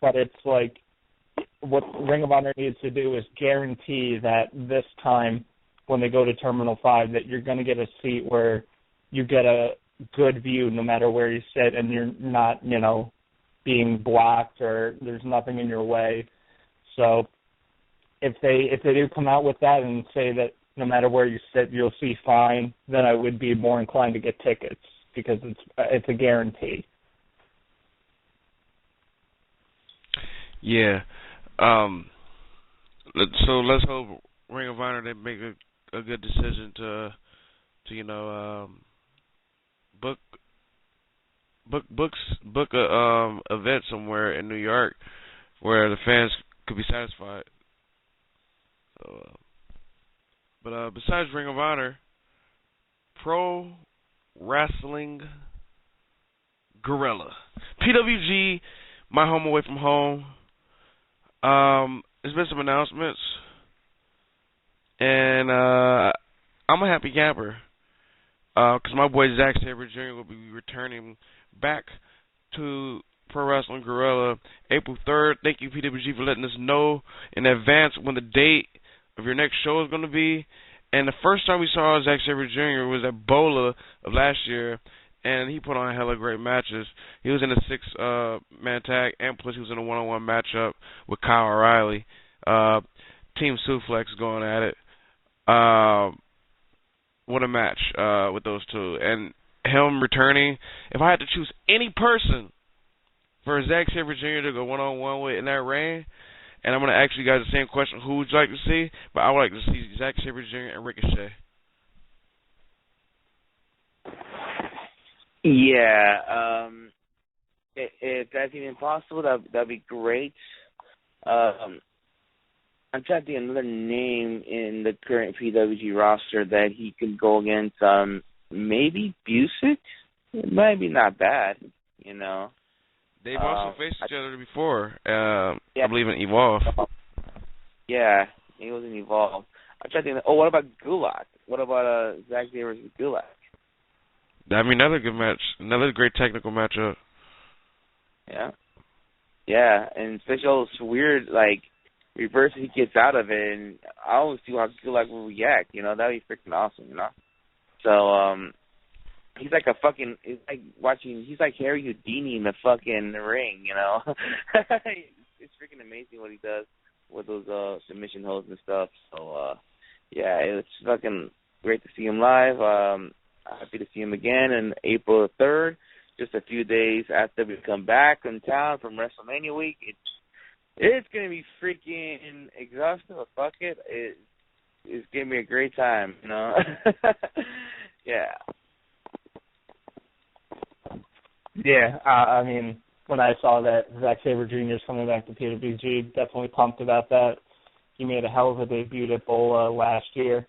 But it's like, what Ring of Honor needs to do is guarantee that this time, when they go to Terminal 5, that you're going to get a seat where you get a good view no matter where you sit and you're not, being blocked or there's nothing in your way. So if they do come out with that and say that no matter where you sit you'll see fine, then I would be more inclined to get tickets because it's a guarantee. Yeah. So let's hope Ring of Honor they make a good decision to book a event somewhere in New York where the fans could be satisfied. So, but besides Ring of Honor, Pro Wrestling Guerrilla, PWG, my home away from home. There's been some announcements, and I'm a happy camper because my boy Zack Sabre Jr. will be returning back to Pro Wrestling Guerrilla April 3rd. Thank you, PWG, for letting us know in advance when the date of your next show is going to be. And the first time we saw Zack Sabre Jr. was at Bola of last year, and he put on hella great matches. He was in a 6-man tag, and plus he was in a one-on-one matchup with Kyle O'Reilly. Team Suplex going at it. What a match with those two. And him returning, if I had to choose any person for Zack Sabre Jr. to go one-on-one with in that ring, and I'm going to ask you guys the same question, who would you like to see? But I would like to see Zack Sabre Jr. and Ricochet. Yeah, if that's even possible, that'd be great. I'm trying to think of another name in the current PWG roster that he could go against. Maybe Busick? It might be not bad, you know. They've also faced each other before, yeah. I believe in Evolve. Yeah, he was in Evolve. I'm trying to think, what about Gulak? What about Zack Sabre versus Gulak? I mean, another good match. Another great technical matchup. Yeah. Yeah, and especially all this weird, like, reverse he gets out of it, and I always see how Gulak will react, you know? That would be freaking awesome, you know? So, he's like he's like Harry Houdini in the fucking ring, you know? It's freaking amazing what he does with those submission holds and stuff. So, yeah, it's fucking great to see him live. Happy to see him again on April 3rd, just a few days after we come back in town from WrestleMania week. It's going to be freaking exhausting, but fuck it. It's going to be a great time, you know? Yeah. Yeah, I mean, when I saw that Zack Sabre Jr. is coming back to PWG, definitely pumped about that. He made a hell of a debut at Bola last year.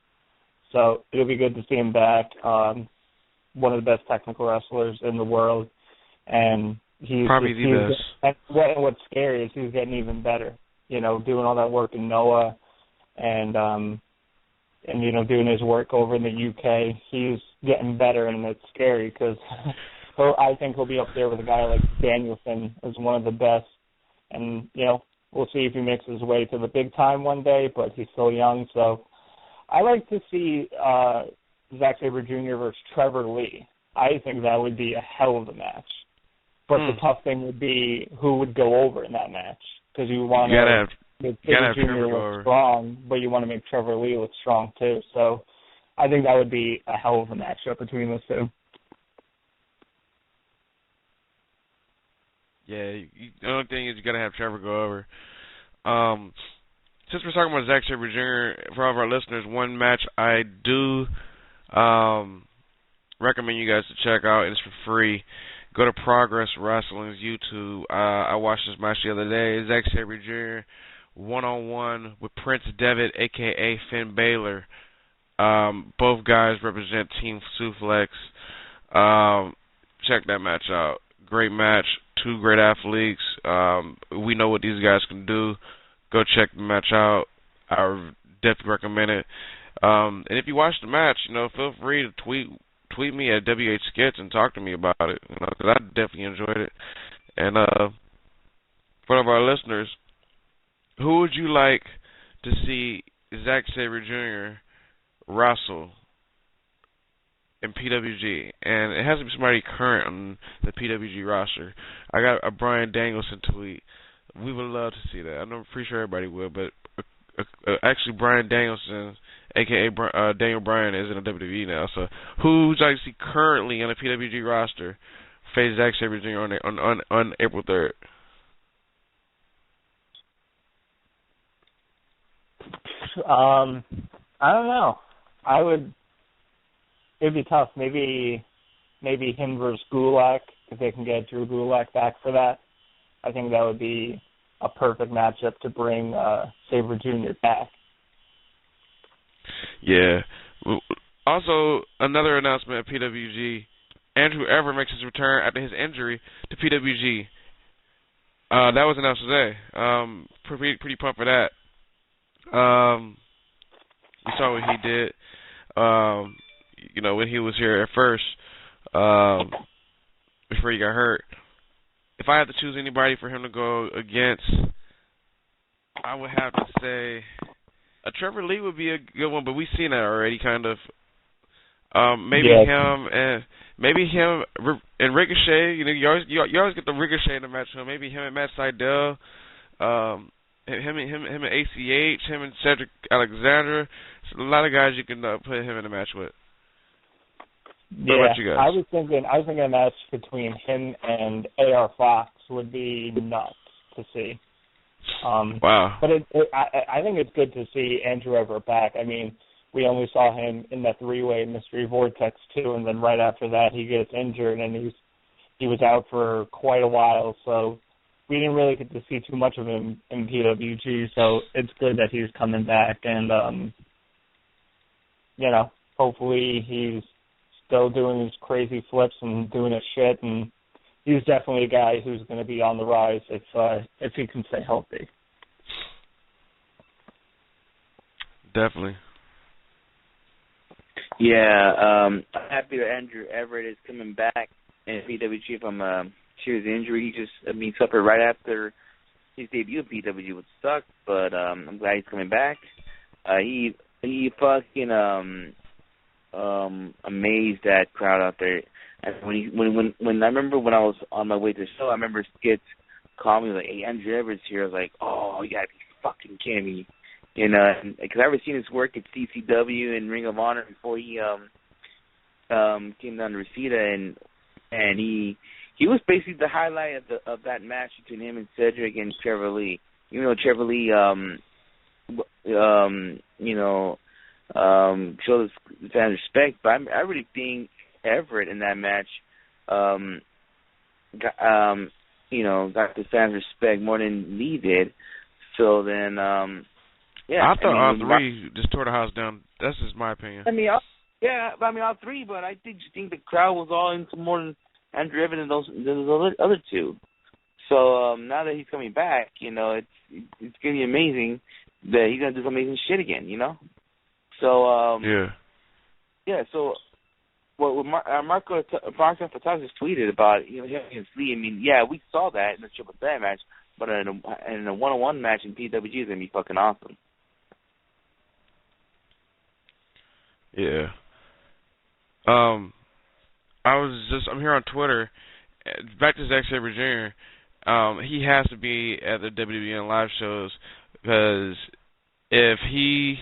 So it'll be good to see him back. One of the best technical wrestlers in the world, and he's probably the best. And what's scary is he's getting even better. You know, doing all that work in Noah, and you know, doing his work over in the UK. He's getting better, and it's scary because I think he'll be up there with a guy like Danielson as one of the best. And you know, we'll see if he makes his way to the big time one day, but he's still young, so. I like to see Zack Sabre Jr. versus Trevor Lee. I think that would be a hell of a match. But the tough thing would be who would go over in that match. Because you want to make Sabre Jr. look strong, but you want to make Trevor Lee look strong too. So I think that would be a hell of a matchup between those two. Yeah, the only thing is you got to have Trevor go over. Since we're talking about Zack Sabre Jr., for all of our listeners, one match I do recommend you guys to check out, and it's for free. Go to Progress Wrestling's YouTube. I watched this match the other day. Zack Sabre Jr. one-on-one with Prince Devitt, a.k.a. Finn Balor. Both guys represent Team Suplex. Check that match out. Great match. Two great athletes. We know what these guys can do. Go check the match out. I would definitely recommend it. And if you watch the match, you know, feel free to tweet me at WH Skits and talk to me about it, you know, because I definitely enjoyed it. And for all of our listeners, who would you like to see Zack Sabre Jr. wrestle in PWG? And it has to be somebody current on the PWG roster. I got a Bryan Danielson tweet. We would love to see that. I'm pretty sure everybody would, but actually Bryan Danielson, a.k.a. Daniel Bryan, is in the WWE now. So who would you like to see currently on the PWG roster face Zack Sabre Jr. on April 3rd? I don't know. It'd be tough. Maybe him versus Gulak, if they can get Drew Gulak back for that. I think that would be a perfect matchup to bring Sabre Jr. back. Yeah. Also, another announcement at PWG, Andrew Everett makes his return after his injury to PWG. That was announced today. Pretty pumped for that. You saw what he did, when he was here at first, before he got hurt. If I had to choose anybody for him to go against, I would have to say Trevor Lee would be a good one, but we've seen that already, kind of. Him and Ricochet. You always get the Ricochet in the match. So maybe him and Matt Sydal, him and ACH, him and Cedric Alexander. So a lot of guys you can put him in a match with. What about you guys? I was thinking a match between him and AR Fox would be nuts to see. Wow. But I think it's good to see Andrew Everett back. I mean, we only saw him in that three-way Mystery Vortex too, and then right after that he gets injured and he was out for quite a while. So we didn't really get to see too much of him in PWG. So it's good that he's coming back, and hopefully he's still doing his crazy flips and doing his shit, and he's definitely a guy who's going to be on the rise if he can stay healthy. Definitely. Yeah, I'm happy that Andrew Everett is coming back in PWG from a serious injury. He suffered right after his debut in PWG, which sucked, but I'm glad he's coming back. He fucking amazed that crowd out there. And when I remember when I was on my way to the show, I remember Skits calling me like, "Hey, Andrew Everett's here." I was like, "Oh, you gotta be fucking kidding me," because I've ever seen his work at CCW and Ring of Honor before he came down to Reseda, and he was basically the highlight of that match between him and Cedric and Trevor Lee. Even though Trevor Lee, showed his fans respect, but I really think Everett in that match, got the fans respect more than Lee did. So then, I thought all three just tore the house down. That's just my opinion. All three, but I think the crowd was all into more than Andrew Everett than those other two. So now that he's coming back, it's gonna be amazing that he's gonna do some amazing shit again. So So what Marco Photographer tweeted about him against Lee. I mean, we saw that in the triple threat match, but in a one-on-one match in PWG is gonna be fucking awesome. Yeah. I'm here on Twitter. Back to Zack Sabre Jr. He has to be at the WWN live shows, because if he's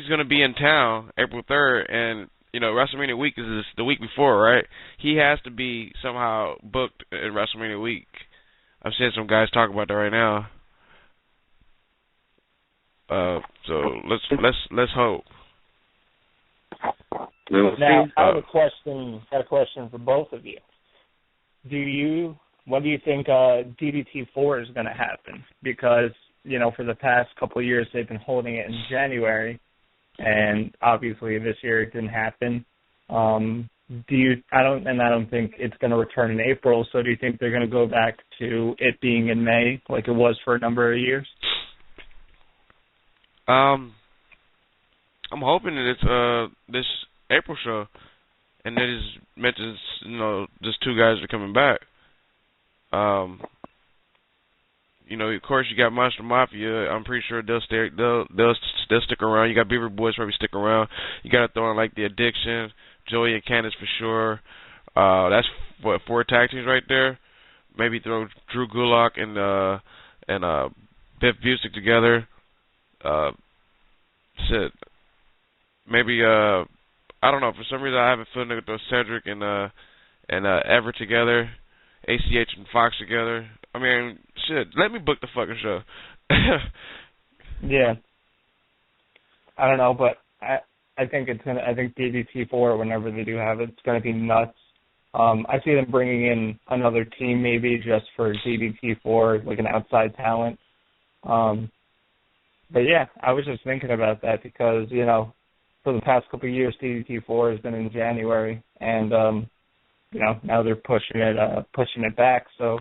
going to be in town April 3rd, and WrestleMania week is the week before, right? He has to be somehow booked in WrestleMania week. I'm seeing some guys talk about that right now. So let's hope. Now, I have a question for both of you. What do you think DDT4 is going to happen? Because, for the past couple of years they've been holding it in January, and obviously this year it didn't happen. I don't think it's going to return in April, so do you think they're going to go back to it being in May like it was for a number of years? I'm hoping that it's this April show, and that is mentions just two guys are coming back. Of course you got Monster Mafia. I'm pretty sure they'll stick around. You got Beaver Boys probably stick around. You got to throw in like the Addiction, Joey and Candace for sure. That's what 4 tag teams right there. Maybe throw Drew Gulak and Biff Busick together. Maybe I don't know. For some reason I have a feeling they're gonna throw Cedric and Everett together, ACH and Fox together. I mean, let me book the fucking show. Yeah. I don't know, but I think DDT4, whenever they do have it, it's gonna be nuts. I see them bringing in another team maybe just for DDT4, like an outside talent. But yeah, I was just thinking about that because, you know, for the past couple of years, DDT4 has been in January, and you know, now they're pushing it back. So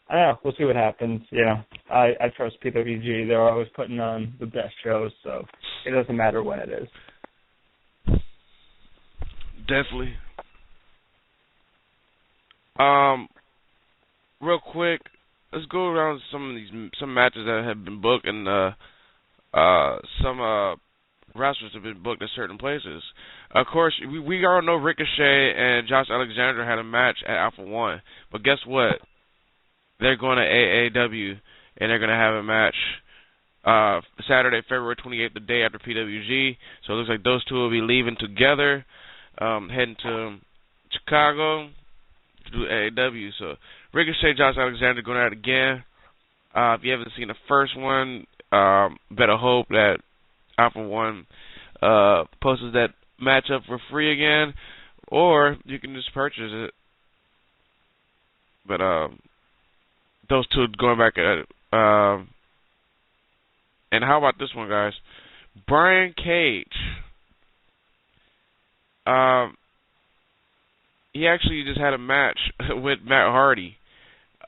I don't know. We'll see what happens. You know, I trust PWG. They're always putting on the best shows, so it doesn't matter when it is. Definitely. Real quick, let's go around some matches that have been booked and some wrestlers have been booked at certain places. Of course, we all know Ricochet and Josh Alexander had a match at Alpha One, but guess what? They're going to AAW and they're going to have a match Saturday, February 28th, the day after PWG. So it looks like those two will be leaving together, heading to Chicago to do AAW. So Ricochet, Josh Alexander going at it again. If you haven't seen the first one, better hope that Alpha One posts that matchup for free again, or you can just purchase it. But those two going back at it. And how about this one, guys? Brian Cage. He actually just had a match with Matt Hardy.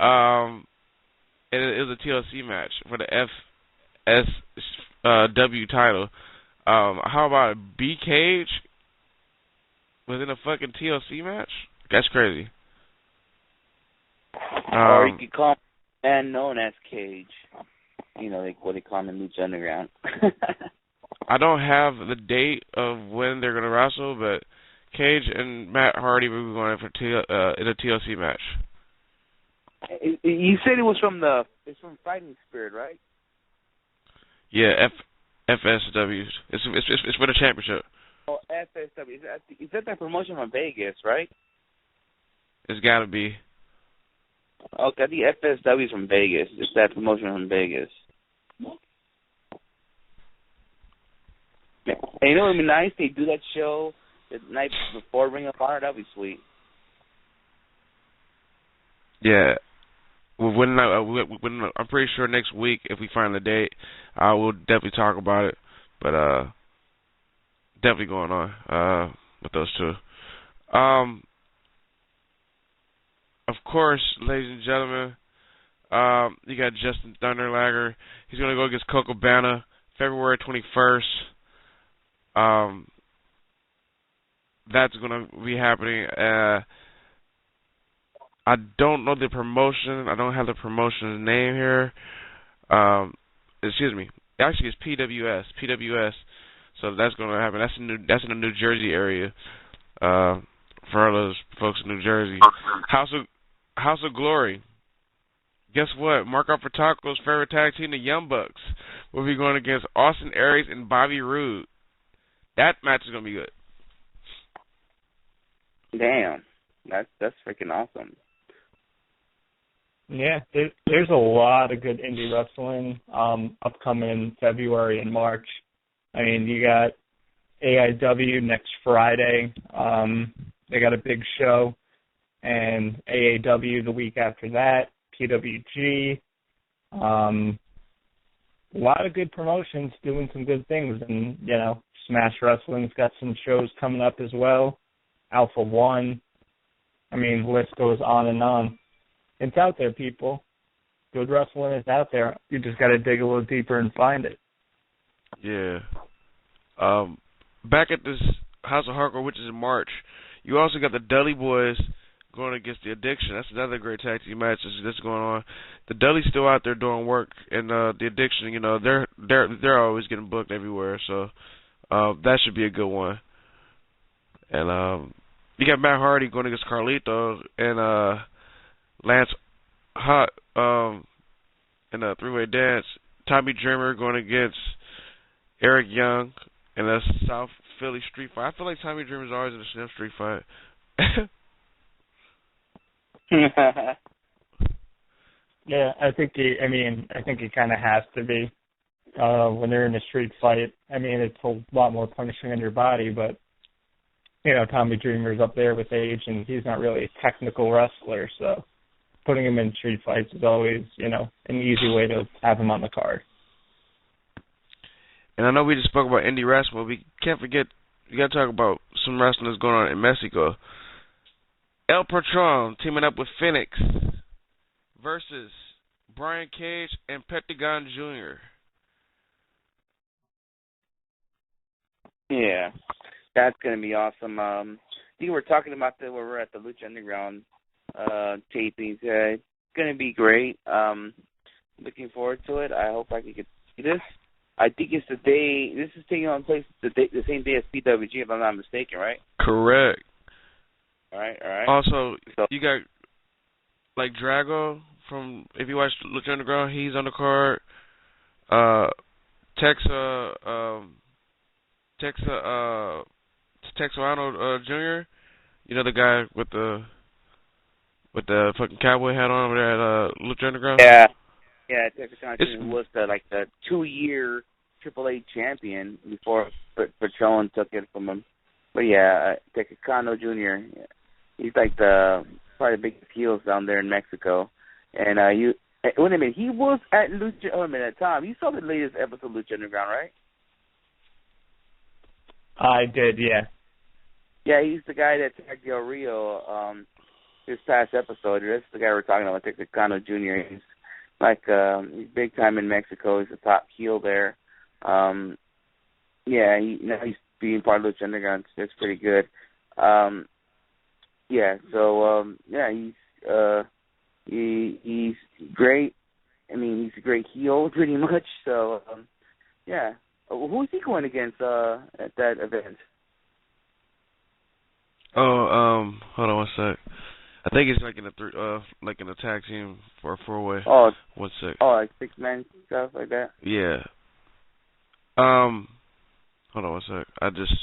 It was a TLC match for the FSW title. How about B Cage was in a fucking TLC match? That's crazy. Or you could call him a man known as Cage. You know, like what they call him in Lucha Underground. I don't have the date of when they're gonna wrestle, but Cage and Matt Hardy will be going in a TLC match. You said it's from Fighting Spirit, right? Yeah, FSW. It's for the championship. Oh, FSW. Is that promotion from Vegas, right? It's got to be. Okay, the FSW is from Vegas. It's that promotion from Vegas. And you know what would be nice? They do that show the night before Ring of Honor. That'd be sweet. Yeah. I'm pretty sure next week, if we find the date, we'll definitely talk about it. But definitely going on with those two. Of course, ladies and gentlemen, you got Justin Thunderlager. He's going to go against Coco Cabana February 21st. That's going to be happening. I don't know the promotion. I don't have the promotion's name here. Excuse me. Actually, it's PWS. PWS. So that's going to happen. That's in the New Jersey area. For all those folks in New Jersey. House of Glory. Guess what? Mark out for Taco's favorite tag team, the Young Bucks, will be going against Austin Aries and Bobby Roode. That match is going to be good. Damn. That's freaking awesome. Yeah, there's a lot of good indie wrestling upcoming in February and March. I mean, you got AIW next Friday. They got a big show. And AAW the week after that. PWG. A lot of good promotions doing some good things. And, you know, Smash Wrestling's got some shows coming up as well. Alpha One. I mean, the list goes on and on. It's out there, people. Good wrestling is out there. You just got to dig a little deeper and find it. Yeah. Back at this House of Hardcore, which is in March, you also got the Dudley Boys going against the Addiction. That's another great tag team match that's going on. The Dudley's still out there doing work, and the Addiction, you know, they're always getting booked everywhere. So that should be a good one. And you got Matt Hardy going against Carlito and Lance Hot in a three-way dance. Tommy Dreamer going against Eric Young in a South Philly street fight. I feel like Tommy Dreamer's always in a Slim street fight. Yeah, I think he kind of has to be when they're in a street fight. I mean, it's a lot more punishing on your body, but Tommy Dreamer's up there with age, and he's not really a technical wrestler, so putting him in street fights is always, an easy way to have him on the card. And I know we just spoke about indie wrestling, but we can't forget, we got to talk about some wrestling that's going on in Mexico. El Patron teaming up with Phoenix versus Brian Cage and Pentagon Jr. Yeah, that's going to be awesome. I think we're talking about that when we're at the Lucha Underground tapings. It's going to be great. Looking forward to it. I hope I can get to see this. I think it's the day, this is taking on place the same day as PWG, if I'm not mistaken, right? Correct. All right. Also, you got, like, Drago from, if you watch Lucha Underground, he's on the card. Texano Jr., the guy with the fucking cowboy hat on over there at Lucha Underground? Yeah, Texano Jr. was the 2-year AAA champion before Patron took it from him. But yeah, Texano Jr., he's like probably the biggest heels down there in Mexico. And wait a minute, he was at Lucha, at Tom, you saw the latest episode of Lucha Underground, right? I did, yeah. Yeah, he's the guy that tagged Del Rio this past episode. That's the guy we're talking about, Texano Jr. He's he's big time in Mexico. He's a top heel there. He's being part of Lucha Underground. That's pretty good. He's great. I mean, he's a great heel, pretty much. So, who's he going against at that event? Oh, hold on one sec. I think it's in a tag team for a 4-way. Oh, 1 sec. Oh, like 6-man stuff like that. Yeah. Hold on one sec. I just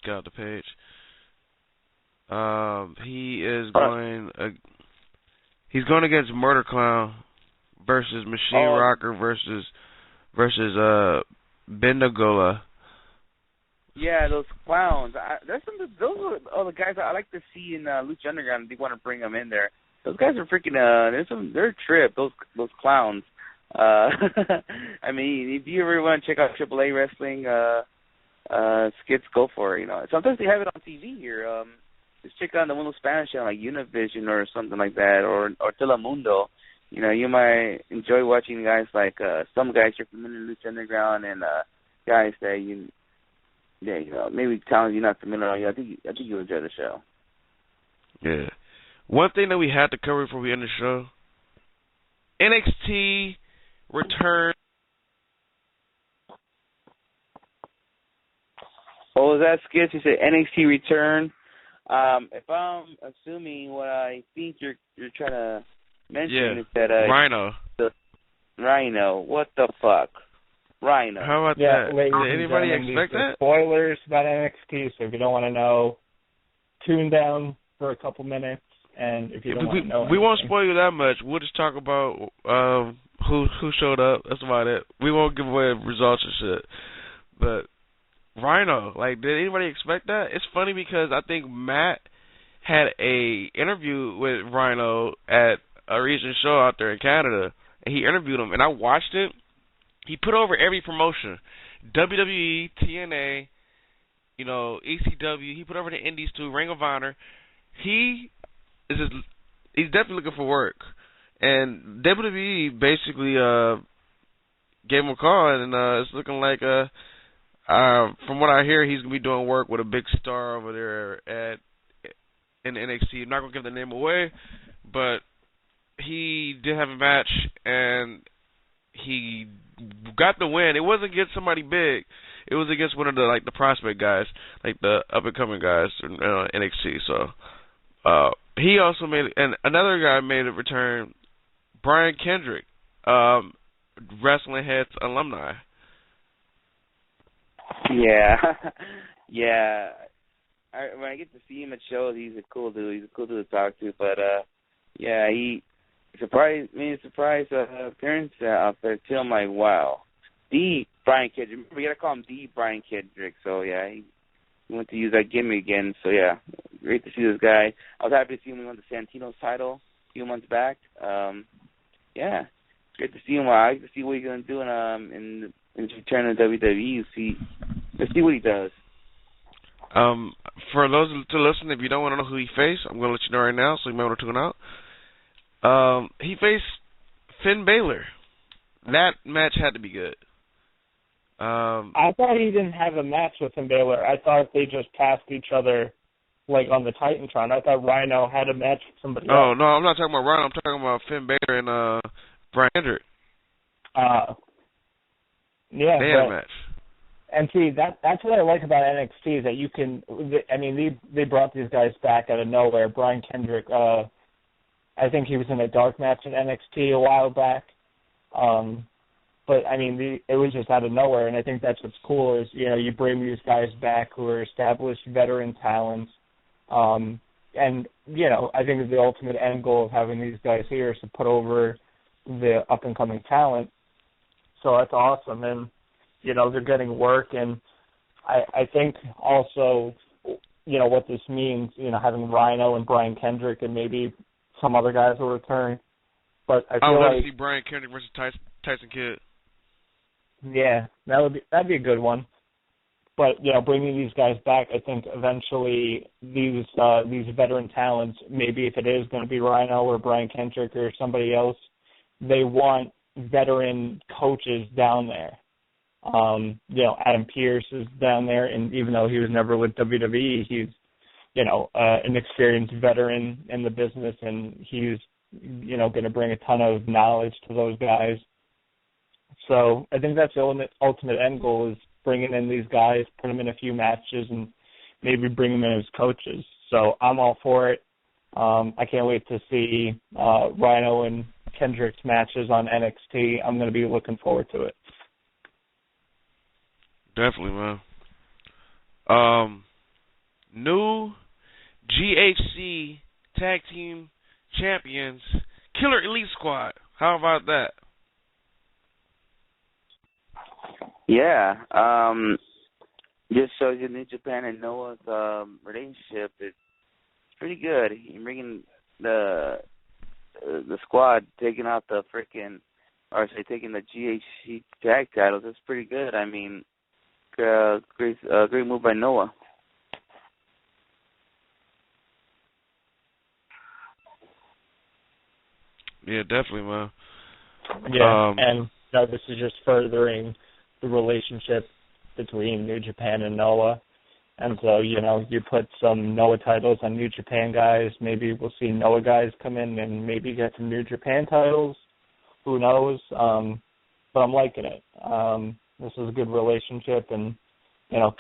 got the page. He is going. He's going against Murder Clown versus Machine Rocker versus Bendagola. Yeah, those clowns. Those are the guys I like to see in Lucha Underground. They want to bring them in there. Those guys are freaking. They're a trip. Those clowns. I mean, if you ever want to check out AAA wrestling skits, go for it. Sometimes they have it on TV here. Just check out the one of Spanish channel like Univision or something like that, or Telemundo. You might enjoy watching guys like some guys you're familiar with Lucha Underground and guys that maybe talent you're not familiar with. I think you'll enjoy the show. Yeah. One thing that we had to cover before we end the show: NXT return. What was that, Skits? You said NXT return. If I'm assuming what I think you're trying to mention is that Rhino. Rhino. What the fuck? Rhino. How about that? Did anybody expect that? Spoilers about NXT, so if you don't want to know, tune down for a couple minutes. And if you don't want to know, we won't spoil you that much. We'll just talk about who showed up. That's about it. We won't give away results and shit. But Rhino, did anybody expect that? It's funny because I think Matt had a interview with Rhino at a recent show out there in Canada, and he interviewed him, and I watched it. He put over every promotion, WWE, TNA, ECW. He put over the Indies too, Ring of Honor. He's definitely looking for work, and WWE basically gave him a call, and it's looking like from what I hear, he's gonna be doing work with a big star over there in NXT. I'm not gonna give the name away, but he did have a match and he got the win. It wasn't against somebody big. It was against one of the prospect guys, the up and coming guys in NXT. So he also and another guy made a return, Brian Kendrick, Wrestling Heads alumni. Yeah. When I get to see him at shows, he's a cool dude. He's a cool dude to talk to. But he surprised me. Surprise appearance out there too. I'm like, wow, the Brian Kendrick. Remember, you gotta call him the Brian Kendrick. So yeah, He went to use that gimmick again. So, yeah, great to see this guy. I was happy to see him win the Santino's title a few months back. Yeah, great to see him. I like to see what he's going to do in his return to WWE. Let's see what he does. For those to listen, if you don't want to know who he faced, I'm going to let you know right now, so you might want to tune out. He faced Finn Balor. That match had to be good. I thought he didn't have a match with Finn Balor. I thought they just passed each other, like on the Titantron. I thought Rhino had a match with somebody else. Oh, no, I'm not talking about Rhino. I'm talking about Finn Balor and Brian Hendrick. Yeah, they had a match. And see, that's what I like about NXT is that you can. I mean, they brought these guys back out of nowhere. Brian Kendrick, I think he was in a dark match in NXT a while back. But I mean, it was just out of nowhere, and I think that's what's cool is you bring these guys back who are established veteran talents. And I think the ultimate end goal of having these guys here is to put over the up and coming talent. So that's awesome, and they're getting work, and I think also, what this means, having Rhino and Brian Kendrick and maybe some other guys will return. But I feel would like to see Brian Kendrick versus Tyson Kidd. Yeah, that'd be a good one. But bringing these guys back, I think eventually these veteran talents, maybe if it is going to be Rhino or Brian Kendrick or somebody else, they want veteran coaches down there. Adam Pearce is down there, and even though he was never with WWE, he's, an experienced veteran in the business, and he's, going to bring a ton of knowledge to those guys. So I think that's the ultimate end goal is bringing in these guys, put them in a few matches, and maybe bring them in as coaches. So I'm all for it. I can't wait to see Rhino and Kendrick's matches on NXT. I'm going to be looking forward to it. Definitely, man. New GHC Tag Team Champions, Killer Elite Squad. How about that? Yeah. Just shows you New Japan and Noah's relationship. It's pretty good. You're bringing the squad, taking out taking the GHC tag titles. That's pretty good. I mean, great move by Noah. Yeah, definitely, man. Yeah, and this is just furthering the relationship between New Japan and Noah. And so, you put some Noah titles on New Japan guys. Maybe we'll see Noah guys come in and maybe get some New Japan titles. Who knows? But I'm liking it. This is a good relationship, and,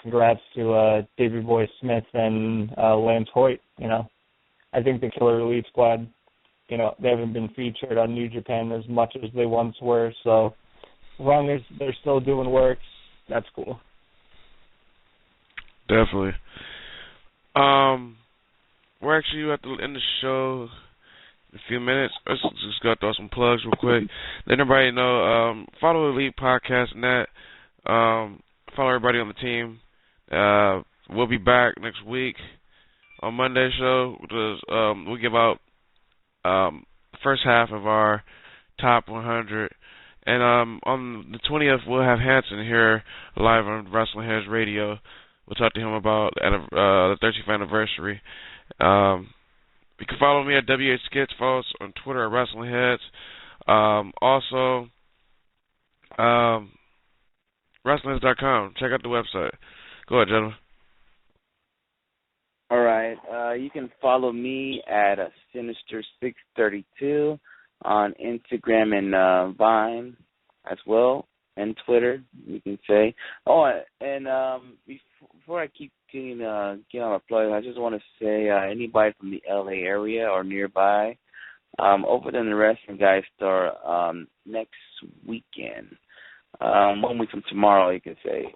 congrats to Davey Boy Smith and Lance Hoyt. I think the Killer Elite Squad, they haven't been featured on New Japan as much as they once were, so as long as they're still doing work, that's cool. Definitely. We're actually at the end of the show in a few minutes. Let's just go throw some plugs real quick. Let everybody know, follow Elite Podcast Net. Follow everybody on the team. We'll be back next week on Monday's show. We'll give out the first half of our top 100. And on the 20th, we'll have Hanson here live on Wrestling Heads Radio. We'll talk to him about the 30th anniversary. You can follow me at WH Skits. Follow us on Twitter at Wrestling Heads. Also, WrestlingHeads.com. Check out the website. Go ahead, gentlemen. All right. You can follow me at Sinister632 on Instagram and Vine as well, and Twitter, you can say. Oh, and before I keep getting on my plug, I just want to say anybody from the LA area or nearby, over in the Wrestling Guy store next weekend, 1 week from tomorrow, you can say,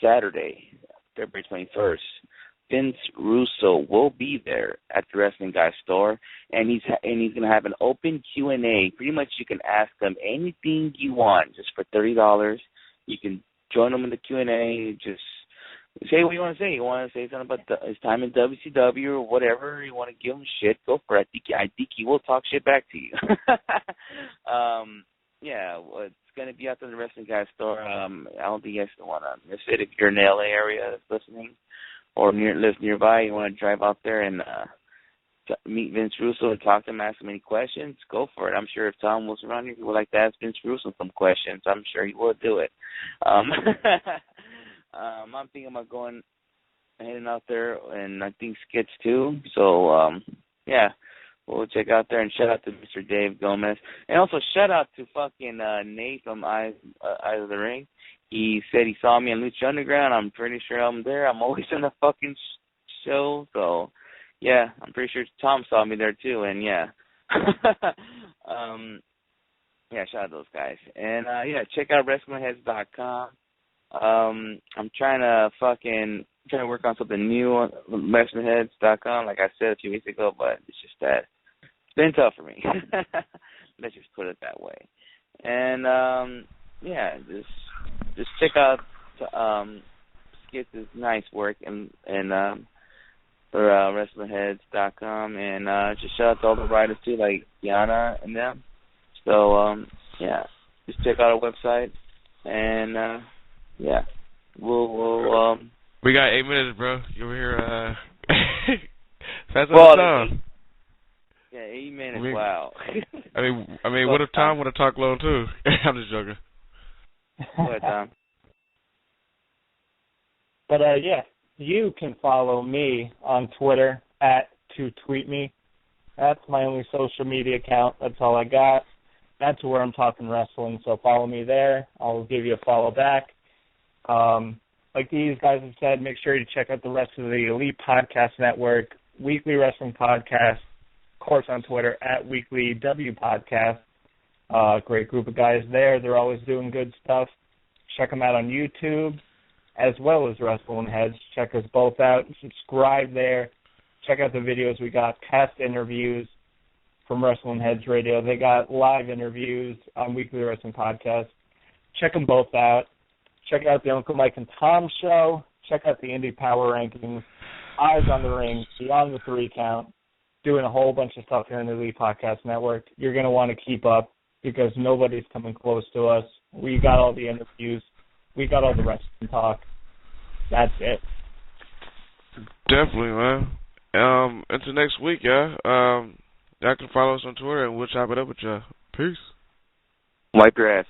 Saturday, February 21st. Vince Russo will be there at the Wrestling Guy store, and he's going to have an open Q&A. Pretty much you can ask him anything you want just for $30. You can join him in the Q&A, just Say what you want to say. You want to say something about his time in WCW or whatever. You want to give him shit, go for it. I think he will talk shit back to you. Yeah, well, it's going to be out to the Wrestling Guy store. I don't think you guys want to miss it. If you're in the LA area that's listening or live nearby, you want to drive out there and meet Vince Russo and talk to him, ask him any questions, go for it. I'm sure if Tom was around here, he would like to ask Vince Russo some questions. I'm sure he would do it. I'm thinking about heading out there, and I think skits too. So, yeah, we'll check out there, and shout out to Mr. Dave Gomez. And also shout out to fucking Nate from Eyes of the Ring. He said he saw me on Lucha Underground. I'm pretty sure I'm there. I'm always in the fucking show, so... yeah, I'm pretty sure Tom saw me there too, and yeah. Yeah, shout out to those guys. And yeah, check out WrestlingHeads.com. I'm trying to work on something new on WrestlingHeads.com, like I said a few weeks ago, but it's just that it's been tough for me. Let's just put it that way. And yeah, just check out Skits' nice work and for WrestlingHeads.com, and just shout out to all the writers too, like Yana and them. So yeah, just check out our website, and yeah, we'll we got 8 minutes, bro. You over here fast as time. Yeah, 8 minutes. Wow. I mean, what if Tom would have talked long too? I'm just joking. Go ahead, Tom. But yeah. You can follow me on Twitter @2tweetme. That's my only social media account. That's all I got. That's where I'm talking wrestling, so follow me there. I'll give you a follow back. Like these guys have said, make sure you check out the rest of the Elite Podcast Network, Weekly Wrestling Podcast, of course on Twitter @WeeklyWPodcast. Great group of guys there. They're always doing good stuff. Check them out on YouTube, as well as Wrestling Heads. Check us both out. Subscribe there. Check out the videos. We got past interviews from Wrestling Heads Radio. They got live interviews on Weekly Wrestling Podcast. Check them both out. Check out the Uncle Mike and Tom show. Check out the Indy Power Rankings, Eyes on the Ring, Beyond the 3 Count, doing a whole bunch of stuff here in the Elite Podcast Network. You're going to want to keep up because nobody's coming close to us. We got all the interviews. We got all the wrestling talk. That's it. Definitely, man. Until next week, yeah. Y'all can follow us on Twitter, and we'll chop it up with y'all. Peace. Wipe your ass.